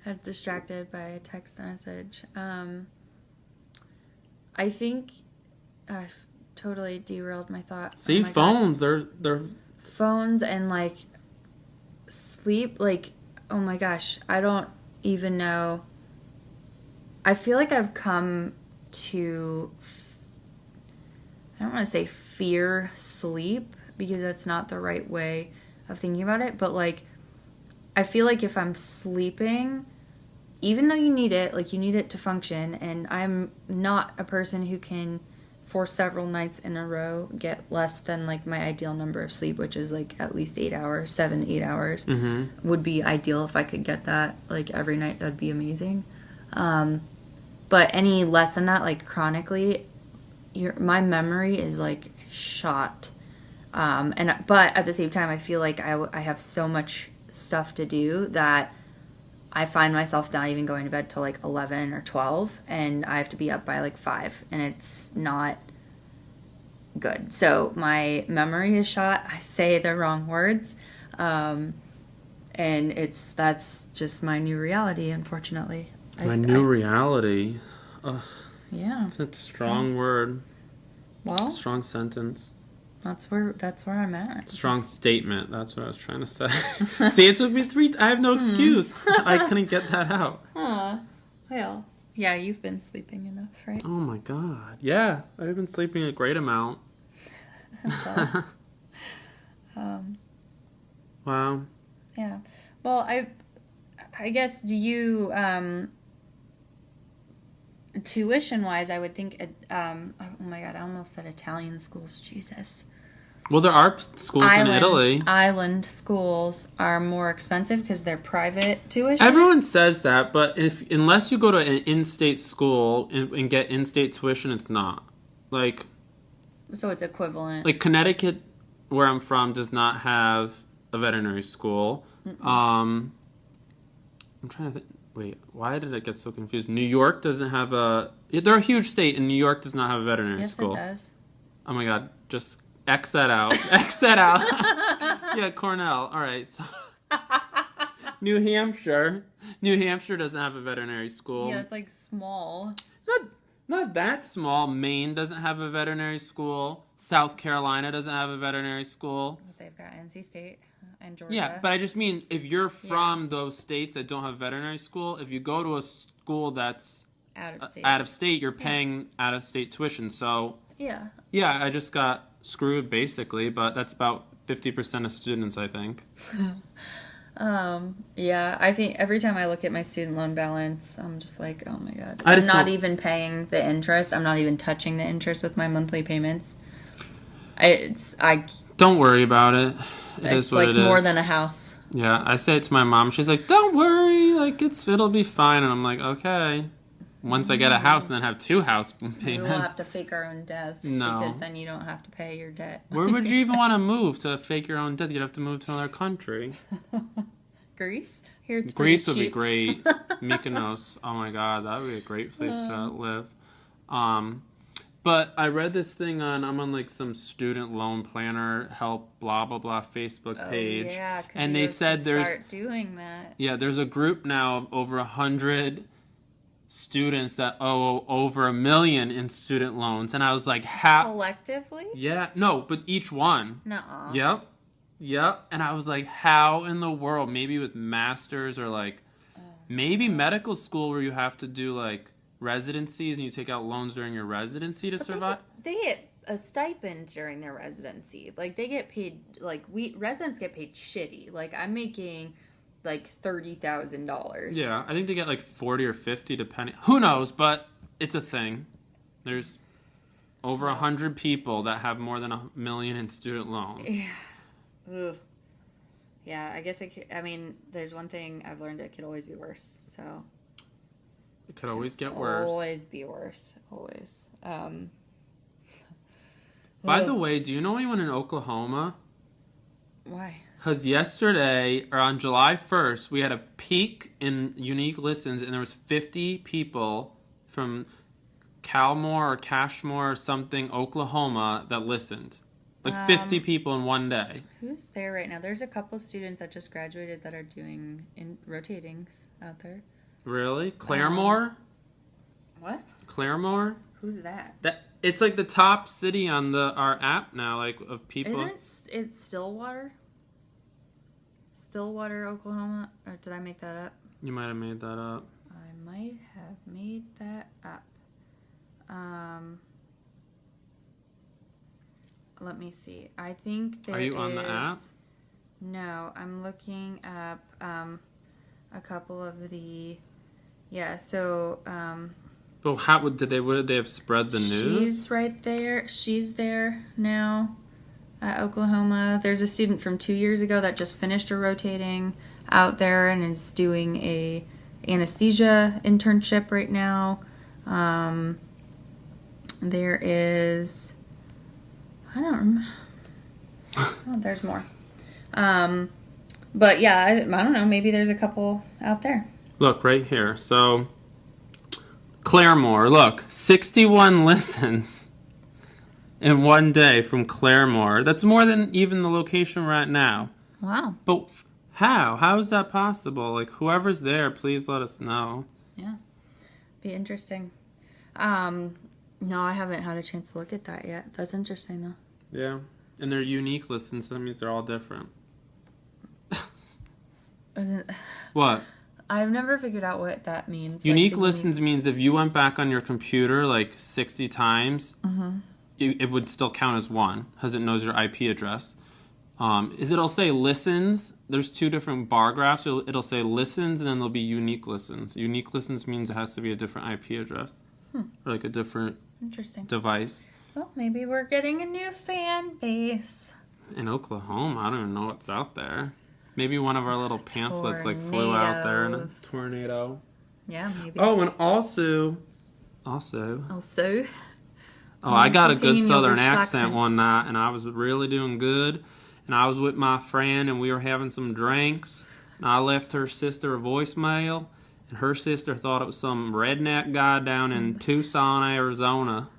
I got distracted by a text message. I think I've totally derailed my thoughts. See, phones, they're... Phones and, like, sleep, like, oh my gosh, I don't even know. I feel like I've come to... I don't want to say fear sleep, because that's not the right way of thinking about it, but, like, I feel like if I'm sleeping, even though you need it, like you need it to function, and I'm not a person who can, for several nights in a row, get less than like my ideal number of sleep, which is like at least 8 hours, 7-8 hours would be ideal. If I could get that like every night, that'd be amazing. But any less than that, like chronically, my memory is like shot. But at the same time, I feel like I have so much stuff to do that I find myself not even going to bed till like 11 or 12, and I have to be up by like 5, and it's not good. So my memory is shot. I say the wrong words, and that's just my new reality, unfortunately. New reality. Ugh. Yeah, it's a strong word. Well, strong sentence. That's where I'm at. Strong statement. That's what I was trying to say. See, it took me 3... I have no excuse. I couldn't get that out. Well, yeah, you've been sleeping enough, right? Oh my God. Yeah, I've been sleeping a great amount. Wow. Yeah. Well, I guess, do you... tuition-wise, I would think... oh my God, I almost said Italian schools. Jesus. Well, there are schools in Italy. Island schools are more expensive because they're private tuition. Everyone says that, but unless you go to an in-state school and get in-state tuition, it's not. Like... So it's equivalent. Like Connecticut, where I'm from, does not have a veterinary school. I'm trying to think... Wait, why did it get so confused? New York doesn't have a... They're a huge state, and New York does not have a veterinary school. Yes, it does. Oh my God, just X that out. X that out. Yeah, Cornell. All right. So. New Hampshire. New Hampshire doesn't have a veterinary school. Yeah, it's like small. Not that small. Maine doesn't have a veterinary school. South Carolina doesn't have a veterinary school. But they've got NC State and Georgia. Yeah, but I just mean if you're from those states that don't have veterinary school, if you go to a school that's out of state, you're paying out of state tuition. So yeah, I just got screwed basically, but that's about 50% of students, I think. Yeah, I think every time I look at my student loan balance, I'm just like, oh my God. I'm not even paying the interest. I'm not even touching the interest with my monthly payments. Don't worry about it. It's like more than a house. Yeah, I say it to my mom. She's like, "Don't worry, like it'll be fine." And I'm like, "Okay." once I get a house and then have 2 house We'll payments. have to fake our own deaths. No. Because then you don't have to pay your debt. Where would you even want to move to fake your own death? You'd have to move to another country. Greece? Here it's Greece pretty would be cheap. great. Mykonos. Oh my god, that would be a great place to live. But I read this thing I'm on like some student loan planner help blah blah blah Facebook page. Oh, yeah, and they said start doing that. Yeah, there's a group now of over 100 students that owe over $1 million in student loans, and I was like, how? Collectively? Yeah, no, but each one. Nuh-uh. Yep. And I was like, how in the world? Maybe with masters or like maybe medical school where you have to do like residencies and you take out loans during your residency to survive. They get a stipend during their residency. Like they get paid. Like residents get paid shitty. Like I'm making like $30,000. Yeah, I think they get like 40 or 50 depending. Who knows? But it's a thing. There's over 100 people that have more than $1 million in student loans. Yeah. Ugh. Yeah, I guess I mean, there's one thing I've learned: it could always be worse. So it could always get worse. Always be worse. Always. By the way, do you know anyone in Oklahoma? Why? Because yesterday, or on July 1st, we had a peak in unique listens, and there was 50 people from Calmore or Cashmore or something, Oklahoma, that listened. Like 50 people in one day. Who's there right now? There's a couple students that just graduated that are doing rotatings out there. Really? Claremore? What? Claremore? Who's that? It's like the top city on our app now, like of people. Isn't it Stillwater? Stillwater, Oklahoma? Or did I make that up? You might have made that up. I might have made that up. Let me see. I think there is... Are you on the app? No, I'm looking up a couple of the... Yeah, so... But how would they have spread the news? She's right there. She's there now at Oklahoma. There's a student from 2 years ago that just finished a rotating out there and is doing a anesthesia internship right now. There is... I don't remember. Oh, there's more. But yeah, I don't know. Maybe there's a couple out there. Look, right here. So, Claremore. Look, 61 listens in one day from Claremore. That's more than even the location we're at now. Wow. But how? How is that possible? Like, whoever's there, please let us know. Yeah. Be interesting. No, I haven't had a chance to look at that yet. That's interesting, though. Yeah. And they're unique listens, so that means they're all different. What? I've never figured out what that means. Unique listens means if you went back on your computer like 60 times, it would still count as one because it knows your IP address. It'll say listens. There's 2 different bar graphs. It'll say listens, and then there'll be unique listens. Unique listens means it has to be a different IP address. Or like a different device. Well, maybe we're getting a new fan base. In Oklahoma, I don't even know what's out there. Maybe one of our little pamphlets like flew out there in a tornado. Yeah, maybe. Oh, and also. Also. Oh, I got a good southern accent one night, and I was really doing good. And I was with my friend, and we were having some drinks. And I left her sister a voicemail, and her sister thought it was some redneck guy down in Tucson, Arizona.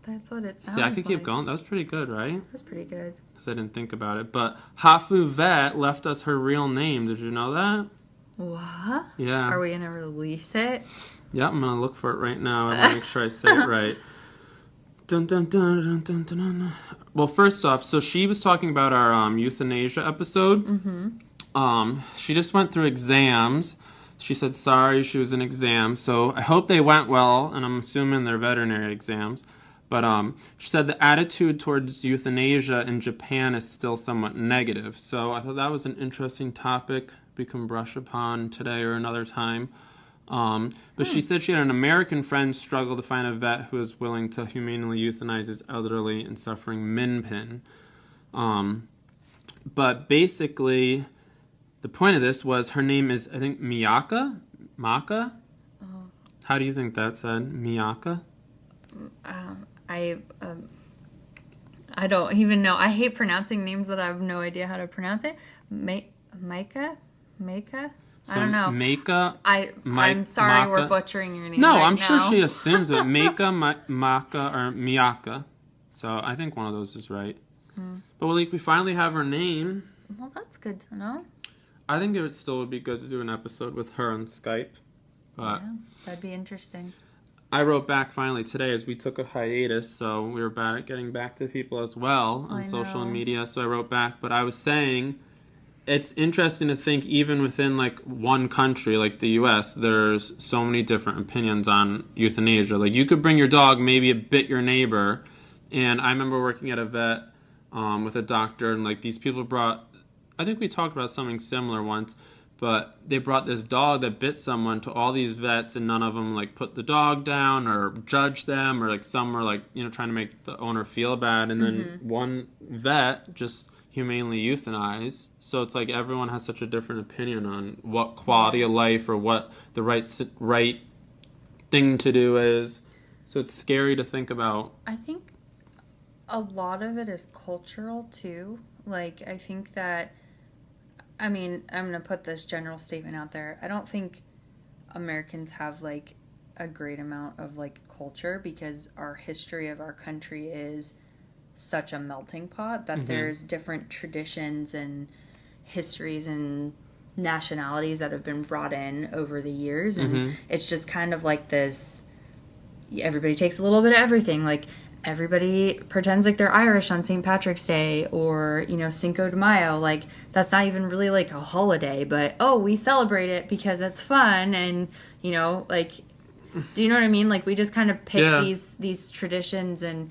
That's what it sounds See, I could keep like. going. That was pretty good, right? That's pretty good. Because I didn't think about it. But Hafu Vet left us her real name. Did you know that? What? Yeah. Are we going to release it? Yeah, I'm going to look for it right now. I want to make sure I say it right. Dun, dun, dun, dun, dun, dun, dun. Well, first off, so she was talking about our euthanasia episode. She just went through exams. She said sorry she was in exams. So I hope they went well, and I'm assuming they're veterinary exams. But she said the attitude towards euthanasia in Japan is still somewhat negative. So I thought that was an interesting topic we can brush upon today or another time. But she said she had an American friend struggle to find a vet who was willing to humanely euthanize his elderly and suffering minpin. But basically, the point of this was her name is, I think, Maka? How do you think that said? Miyaka? I don't even know. I hate pronouncing names that I have no idea how to pronounce it. Micah? So I don't know. I'm sorry Maka. we're butchering your name. No, right I'm now. sure she assumes it. Maka, Maka, or Miyaka. So I think one of those is right. But we finally have her name. Well, that's good to know. I think it still would be good to do an episode with her on Skype. But yeah, that'd be interesting. I wrote back finally today as we took a hiatus, so we were bad at getting back to people as well on social media. So I wrote back, but I was saying it's interesting to think even within like one country, like the U.S., there's so many different opinions on euthanasia. Like you could bring your dog, maybe it bit your neighbor. And I remember working at a vet with a doctor, and like these people brought, I think we talked about something similar once, but they brought this dog that bit someone to all these vets, and none of them like put the dog down or judged them, or like some were like, you know, trying to make the owner feel bad. And then one vet just humanely euthanized. So it's like everyone has such a different opinion on what quality of life or what the right thing to do is. So it's scary to think about. I think a lot of it is cultural too. Like, I think that, I mean, I'm going to put this general statement out there. I don't think Americans have, like, a great amount of, like, culture, because our history of our country is such a melting pot that there's different traditions and histories and nationalities that have been brought in over the years. And it's just kind of like this, everybody takes a little bit of everything. Like, everybody pretends like they're Irish on St. Patrick's Day, or, you know, Cinco de Mayo. Like, that's not even really like a holiday, but, oh, we celebrate it because it's fun. And, you know, like, do you know what I mean? Like, we just kind of pick these traditions, and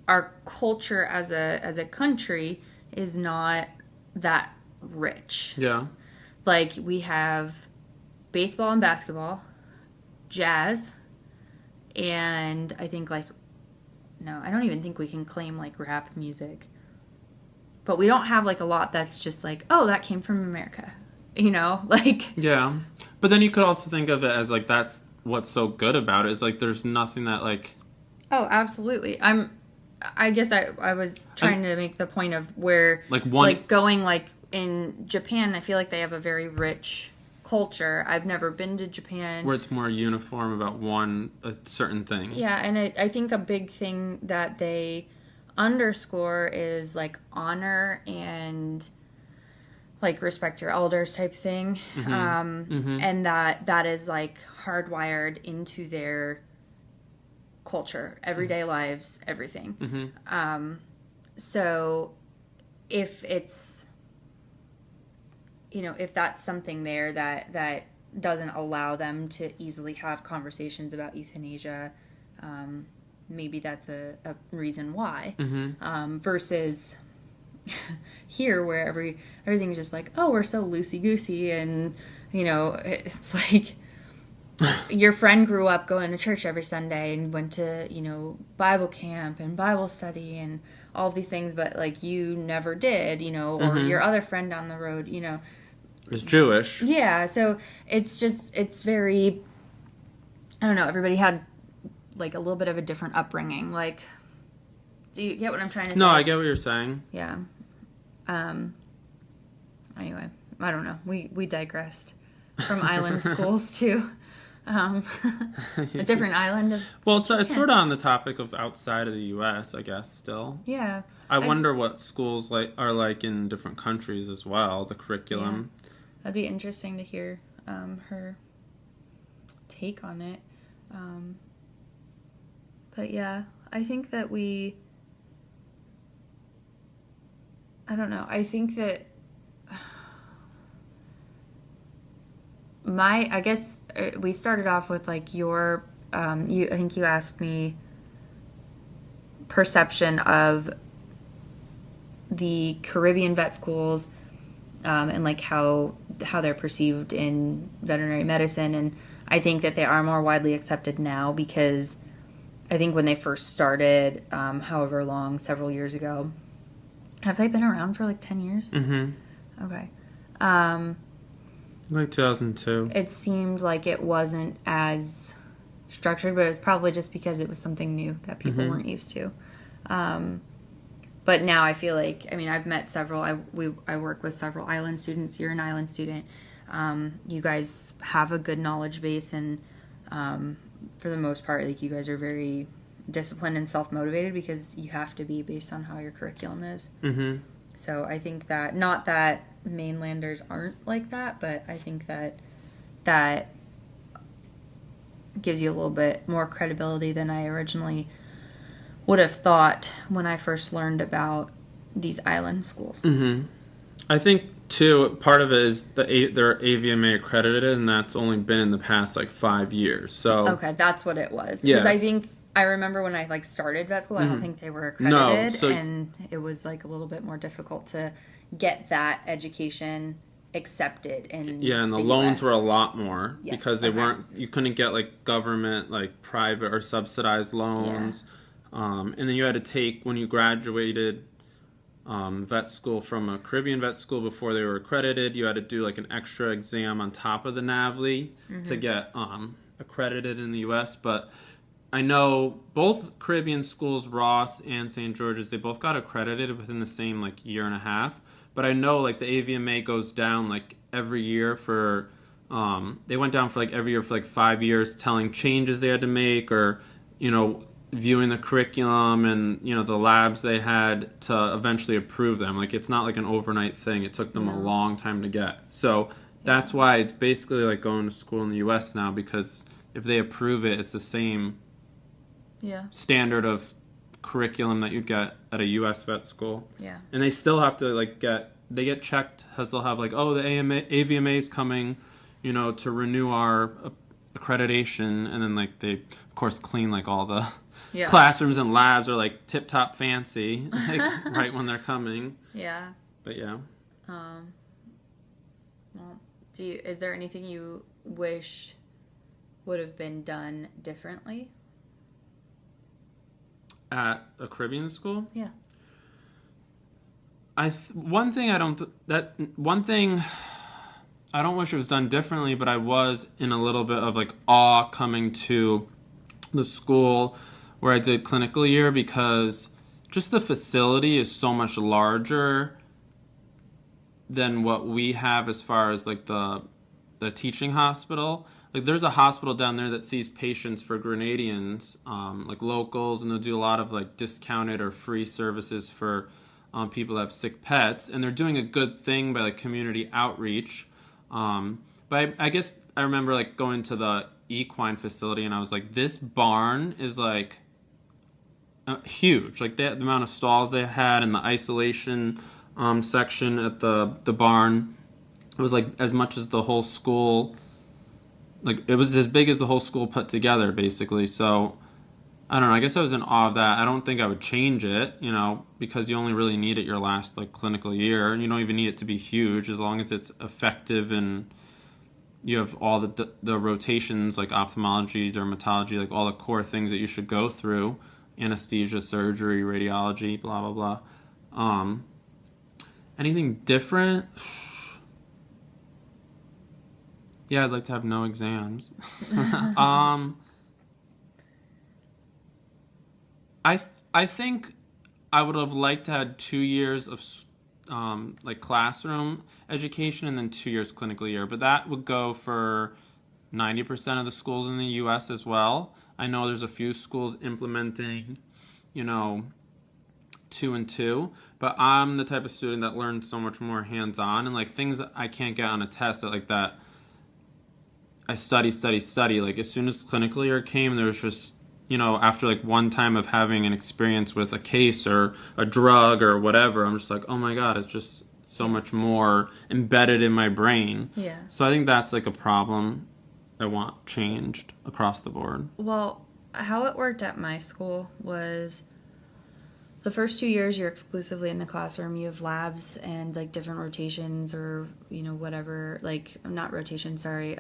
our culture as a country is not that rich. Yeah. Like, we have baseball and basketball, jazz, and I think, like, no, I don't even think we can claim, like, rap music. But we don't have, like, a lot that's just like, oh, that came from America. You know? Like... Yeah. But then you could also think of it as, like, that's what's so good about it, is, like, there's nothing that, like... Oh, absolutely. I guess I was trying to make the point of where... Like, going, like, in Japan, I feel like they have a very rich culture. I've never been to Japan. Where it's more uniform about certain things. Yeah, and I think a big thing that they underscore is, like, honor and, like, respect your elders type thing. And that is, like, hardwired into their culture, everyday lives, everything. So if it's, you know, if that's something there that doesn't allow them to easily have conversations about euthanasia, maybe that's a reason why. Versus here, where everything's just like, oh, we're so loosey-goosey, and, you know, it's like your friend grew up going to church every Sunday and went to, you know, Bible camp and Bible study and all these things, but, like, you never did, you know, or your other friend down the road, you know, is Jewish. Yeah, so it's very, I don't know, everybody had, like, a little bit of a different upbringing. Like, do you get what I'm trying to say? No, I get what you're saying. Yeah. Anyway, I don't know. We digressed from island schools to a different island. Well, it's sort of on the topic of outside of the U.S., I guess, still. Yeah. I wonder what schools are like in different countries as well, the curriculum. Yeah. That'd be interesting to hear her take on it. But yeah, I think that I don't know. I think that I guess we started off with, like, your, I think you asked me perception of the Caribbean vet schools, and, like, how they're perceived in veterinary medicine. And I think that they are more widely accepted now, because I think when they first started, however long, several years ago, have they been around for, like, 10 years? Okay. Like 2002. It seemed like it wasn't as structured, but it was probably just because it was something new that people weren't used to. But now I feel like, I mean, I've met several, I work with several island students. You're an island student. You guys have a good knowledge base, and for the most part, like, you guys are very disciplined and self-motivated because you have to be based on how your curriculum is. So I think that, not that mainlanders aren't like that, but I think that gives you a little bit more credibility than I originally would have thought when I first learned about these island schools. I think, too, part of it is they're AVMA accredited, and that's only been in the past, like, 5 years. So okay, that's what it was. Yes. Because I remember when I, like, started vet school, I don't think they were accredited, and it was, like, a little bit more difficult to get that education accepted in and the loans were a lot more because they weren't, you couldn't get, like, government, like, private or subsidized loans. And then you had to take, when you graduated vet school from a Caribbean vet school before they were accredited, you had to do, like, an extra exam on top of the NAVLE to get accredited in the U.S. But I know both Caribbean schools, Ross and St. George's, they both got accredited within the same, like, year and a half. But I know, like, the AVMA goes down, like, every year for, they went down for, like, every year for, like, 5 years, telling changes they had to make, or, you know, viewing the curriculum and, you know, the labs they had to eventually approve them. Like, it's not like an overnight thing. It took them a long time to get. So that's why it's basically like going to school in the U.S. now, because if they approve it, it's the same standard of curriculum that you'd get at a U.S. vet school. And they still have to, like, get checked, as they'll have, like, oh, the AVMA is coming, you know, to renew our accreditation, and then, like, they of course clean, like, all the classrooms and labs are, like, tip top fancy, like, right when they're coming. But well, is there anything you wish would have been done differently at a Caribbean school? One thing I don't wish it was done differently, but I was in a little bit of, like, awe coming to the school where I did clinical year, because just the facility is so much larger than what we have as far as, like, the teaching hospital. Like, there's a hospital down there that sees patients for Grenadians, like, locals, and they'll do a lot of, like, discounted or free services for people that have sick pets, and they're doing a good thing by, like, community outreach. But I guess I remember, like, going to the equine facility, and I was like, this barn is, like, huge. Like, the amount of stalls they had and the isolation section at the barn, it was, like, as much as the whole school. Like, it was as big as the whole school put together, basically. So I don't know, I guess I was in awe of that. I don't think I would change it, you know, because you only really need it your last, like, clinical year, and you don't even need it to be huge, as long as it's effective and you have all the rotations, like ophthalmology, dermatology, like, all the core things that you should go through, anesthesia, surgery, radiology, blah, blah, blah. Anything different? Yeah, I'd like to have no exams. I think I would have liked to have 2 years of like, classroom education and then 2 years clinical year, but that would go for 90% of the schools in the U.S. as well. I know there's a few schools implementing, you know, 2 and 2, but I'm the type of student that learns so much more hands-on, and, like, things that I can't get on a test, that, like, that I study. Like, as soon as clinical year came, there was just, you know, after, like, one time of having an experience with a case or a drug or whatever, I'm just like, oh my God, it's just so much more embedded in my brain. So I think that's, like, a problem I want changed across the board. Well, how it worked at my school was the first 2 years you're exclusively in the classroom. You have labs and, like, different rotations, or, you know, whatever, like, not rotations, sorry,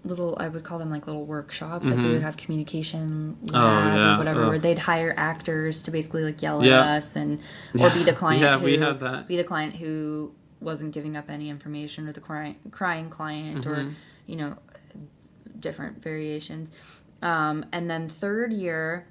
little, I would call them, like, little workshops. Like, we would have communication lab or whatever, where they'd hire actors to basically, like, yell at us, and or be the client we had that. Be the client who wasn't giving up any information, or the crying client, or, you know, different variations. And then third year,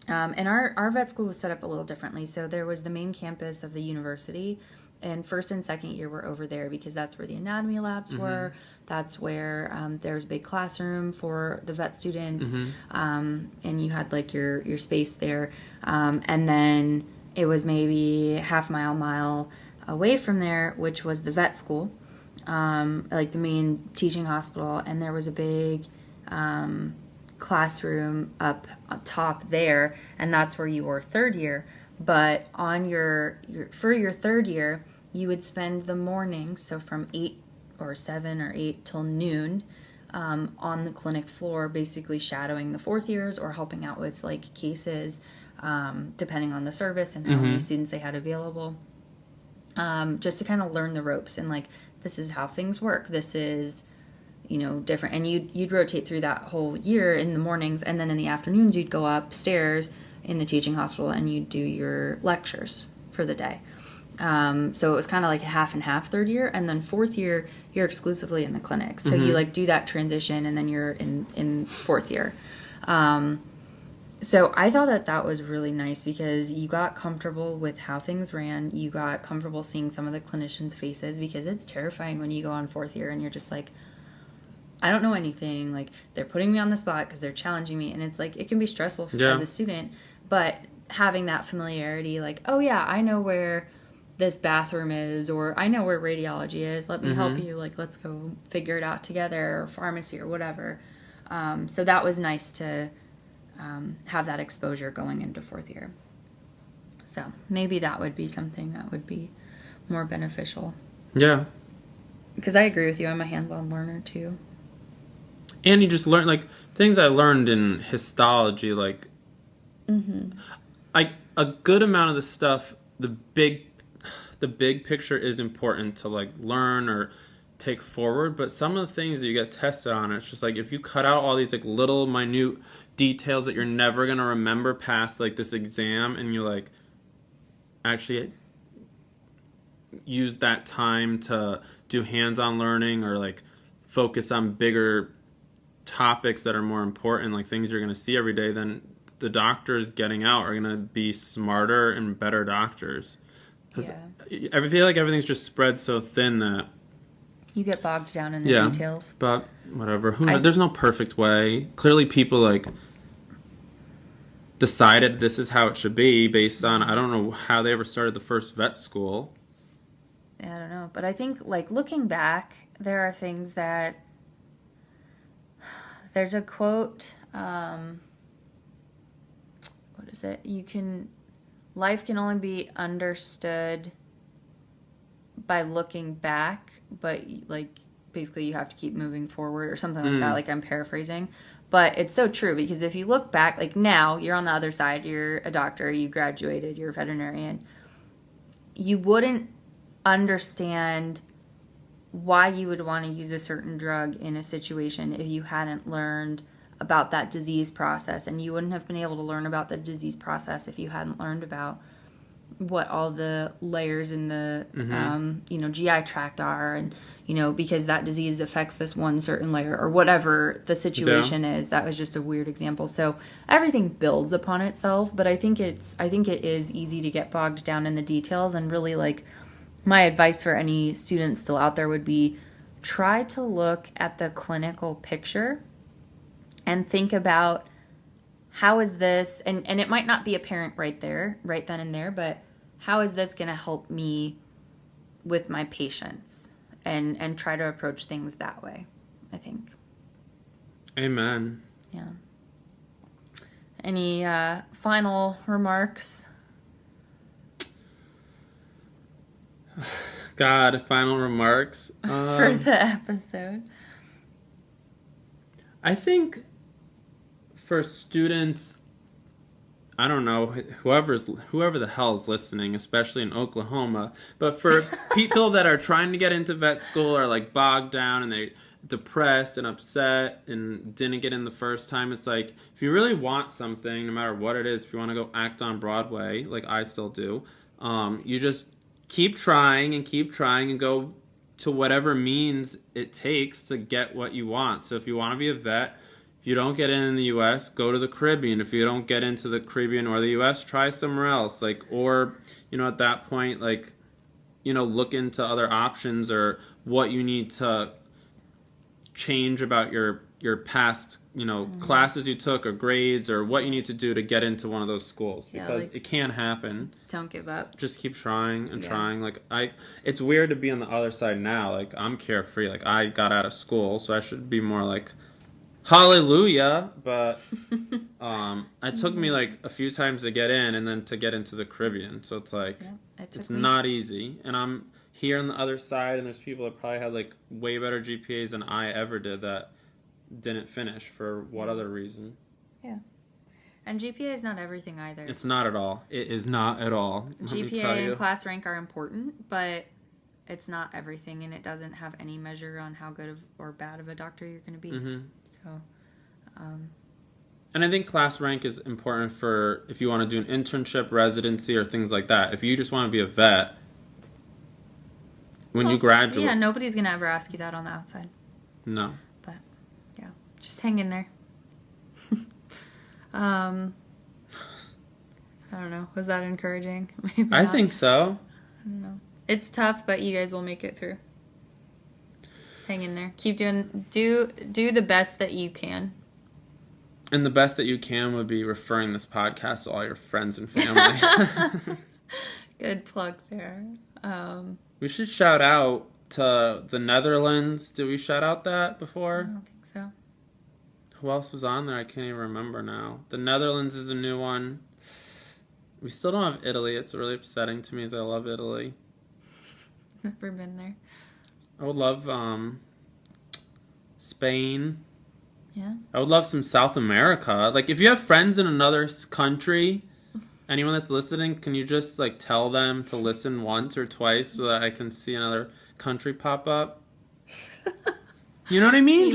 and our vet school was set up a little differently. So there was the main campus of the university, and first and second year were over there because that's where the anatomy labs were. That's where there was a big classroom for the vet students, and you had like your space there. And then it was maybe mile away from there, which was the vet school, like the main teaching hospital, and there was a big classroom up top there, and that's where you were third year. But on for your third year, you would spend the mornings, so from 8 or 7 or 8 till noon, on the clinic floor, basically shadowing the fourth years or helping out with like cases, depending on the service and how many students they had available, just to kind of learn the ropes and like, this is how things work. This is, different. And you'd rotate through that whole year in the mornings, and then in the afternoons you'd go upstairs in the teaching hospital and you'd do your lectures for the day. So it was kind of like a half and half third year, and then fourth year you're exclusively in the clinic. So you like do that transition, and then you're in fourth year. So I thought that was really nice because you got comfortable with how things ran. You got comfortable seeing some of the clinicians' faces, because it's terrifying when you go on fourth year and you're just like, I don't know anything. Like, they're putting me on the spot because they're challenging me, and it's like, it can be stressful as a student. But having that familiarity, like, oh yeah, I know where this bathroom is, or I know where radiology is. Let me help you. Like, let's go figure it out together, or pharmacy or whatever. So that was nice to have that exposure going into fourth year. So maybe that would be something that would be more beneficial. Yeah. Because I agree with you. I'm a hands-on learner too. And you just learn, like, things I learned in histology, like, a good amount of the stuff, the big picture is important to, like, learn or take forward, but some of the things that you get tested on, it's just like, if you cut out all these, like, little minute details that you're never going to remember past, like, this exam, and you, like, actually use that time to do hands-on learning, or, like, focus on bigger topics that are more important, like things you're going to see every day, then the doctors getting out are going to be smarter and better doctors. Because I feel like everything's just spread so thin that you get bogged down in the details. But whatever. Who knows? There's no perfect way. Clearly people, like, decided this is how it should be based on, I don't know how they ever started the first vet school. I don't know. But I think, like, looking back, there are things that... There's a quote, what is it? Life can only be understood by looking back, but, like, basically you have to keep moving forward, or something like that. Like, I'm paraphrasing. But it's so true, because if you look back, like, now you're on the other side, you're a doctor, you graduated, you're a veterinarian, you wouldn't understand why you would want to use a certain drug in a situation if you hadn't learned about that disease process. And you wouldn't have been able to learn about the disease process if you hadn't learned about what all the layers in the GI tract are, and because that disease affects this one certain layer, or whatever the situation is. That was just a weird example. So everything builds upon itself, but I think it is easy to get bogged down in the details. And really, like, my advice for any students still out there would be, try to look at the clinical picture and think about, how is this, and it might not be apparent right then and there, but how is this going to help me with my patients, and try to approach things that way, I think. Amen. Yeah. Any final remarks? God, final remarks for the episode. I think for students, I don't know, whoever the hell is listening, especially in Oklahoma, but for people that are trying to get into vet school, are, like, bogged down and they're depressed and upset and didn't get in the first time, it's like, if you really want something, no matter what it is, if you want to go act on Broadway, like I still do, you just keep trying and go to whatever means it takes to get what you want. So if you want to be a vet, if you don't get in the U.S., go to the Caribbean. If you don't get into the Caribbean or the U.S., try somewhere else. Like, or, you know, at that point, like, you know, look into other options or what you need to change about your past, you know, classes you took or grades or what you need to do to get into one of those schools, because it can happen. Don't give up. Just keep trying and trying. Like, it's weird to be on the other side now. Like, I'm carefree. Like, I got out of school, so I should be more like, hallelujah. But it took me like a few times to get in and then to get into the Caribbean. So it's like, it's not easy. And I'm here on the other side, and there's people that probably had like way better GPAs than I ever did that didn't finish for what other reason. Yeah. And GPA is not everything either. It's not at all. It is not at all. GPA and class rank are important, but it's not everything, and it doesn't have any measure on how good or bad of a doctor you're going to be. Mm-hmm. So, and I think class rank is important for if you want to do an internship, residency, or things like that. If you just want to be a vet, when you graduate... Yeah, nobody's going to ever ask you that on the outside. No. But, yeah, just hang in there. I don't know. Was that encouraging? Maybe I not. think so. I don't know. It's tough, but you guys will make it through. Just hang in there. Keep doing... Do the best that you can. And the best that you can would be referring this podcast to all your friends and family. Good plug there. We should shout out to the Netherlands. Did we shout out that before? I don't think so. Who else was on there? I can't even remember now. The Netherlands is a new one. We still don't have Italy. It's really upsetting to me as I love Italy. Never been there. I would love Spain. Yeah. I would love some South America. Like, if you have friends in another country, anyone that's listening, can you just, like, tell them to listen once or twice so that I can see another country pop up? You know what I mean?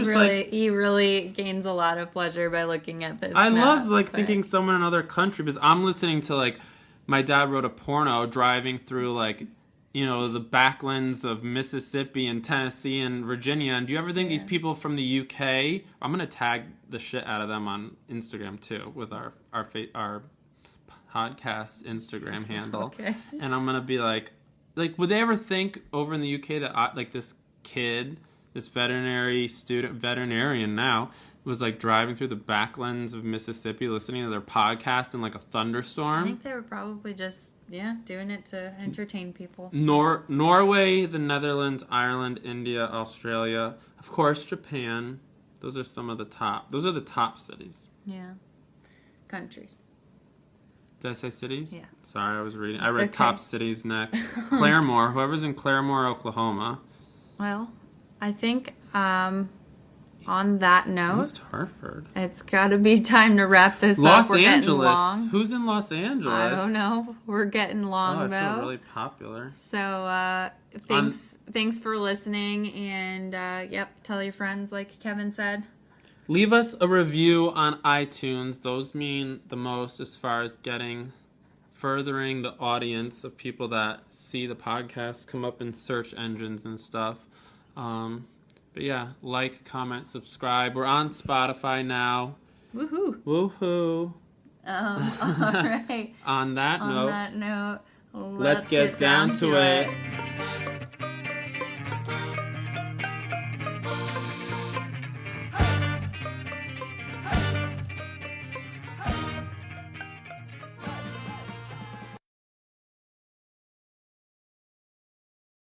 He really gains a lot of pleasure by looking at this. I love, like, thinking someone in another country, because I'm listening to, like, my dad wrote a porno driving through, like, you know, the backlands of Mississippi and Tennessee and Virginia. And do you ever think these people from the UK, I'm going to tag the shit out of them on Instagram too, with our podcast Instagram handle. Okay. And I'm going to be like, would they ever think over in the UK that like this kid, this veterinarian now, was like driving through the backlands of Mississippi listening to their podcast in like a thunderstorm? I think they were probably just, doing it to entertain people. So. Norway, the Netherlands, Ireland, India, Australia, of course, Japan. Those are some of the top. Those are the top cities. Yeah. Countries. Did I say cities? Yeah. Sorry, I was reading. I read top cities next. Claremore. Whoever's in Claremore, Oklahoma. Well, I think on that note, East Hartford. It's got to be time to wrap this up. Los We're Angeles. Getting long. Who's in Los Angeles? I don't know. We're getting long, though. I feel really popular. So, thanks for listening. And, tell your friends, like Kevin said. Leave us a review on iTunes. Those mean the most as far as furthering the audience of people that see the podcast come up in search engines and stuff. But yeah, like, comment, subscribe. We're on Spotify now. Woohoo. Woohoo. All right. On that note, let's get down to it.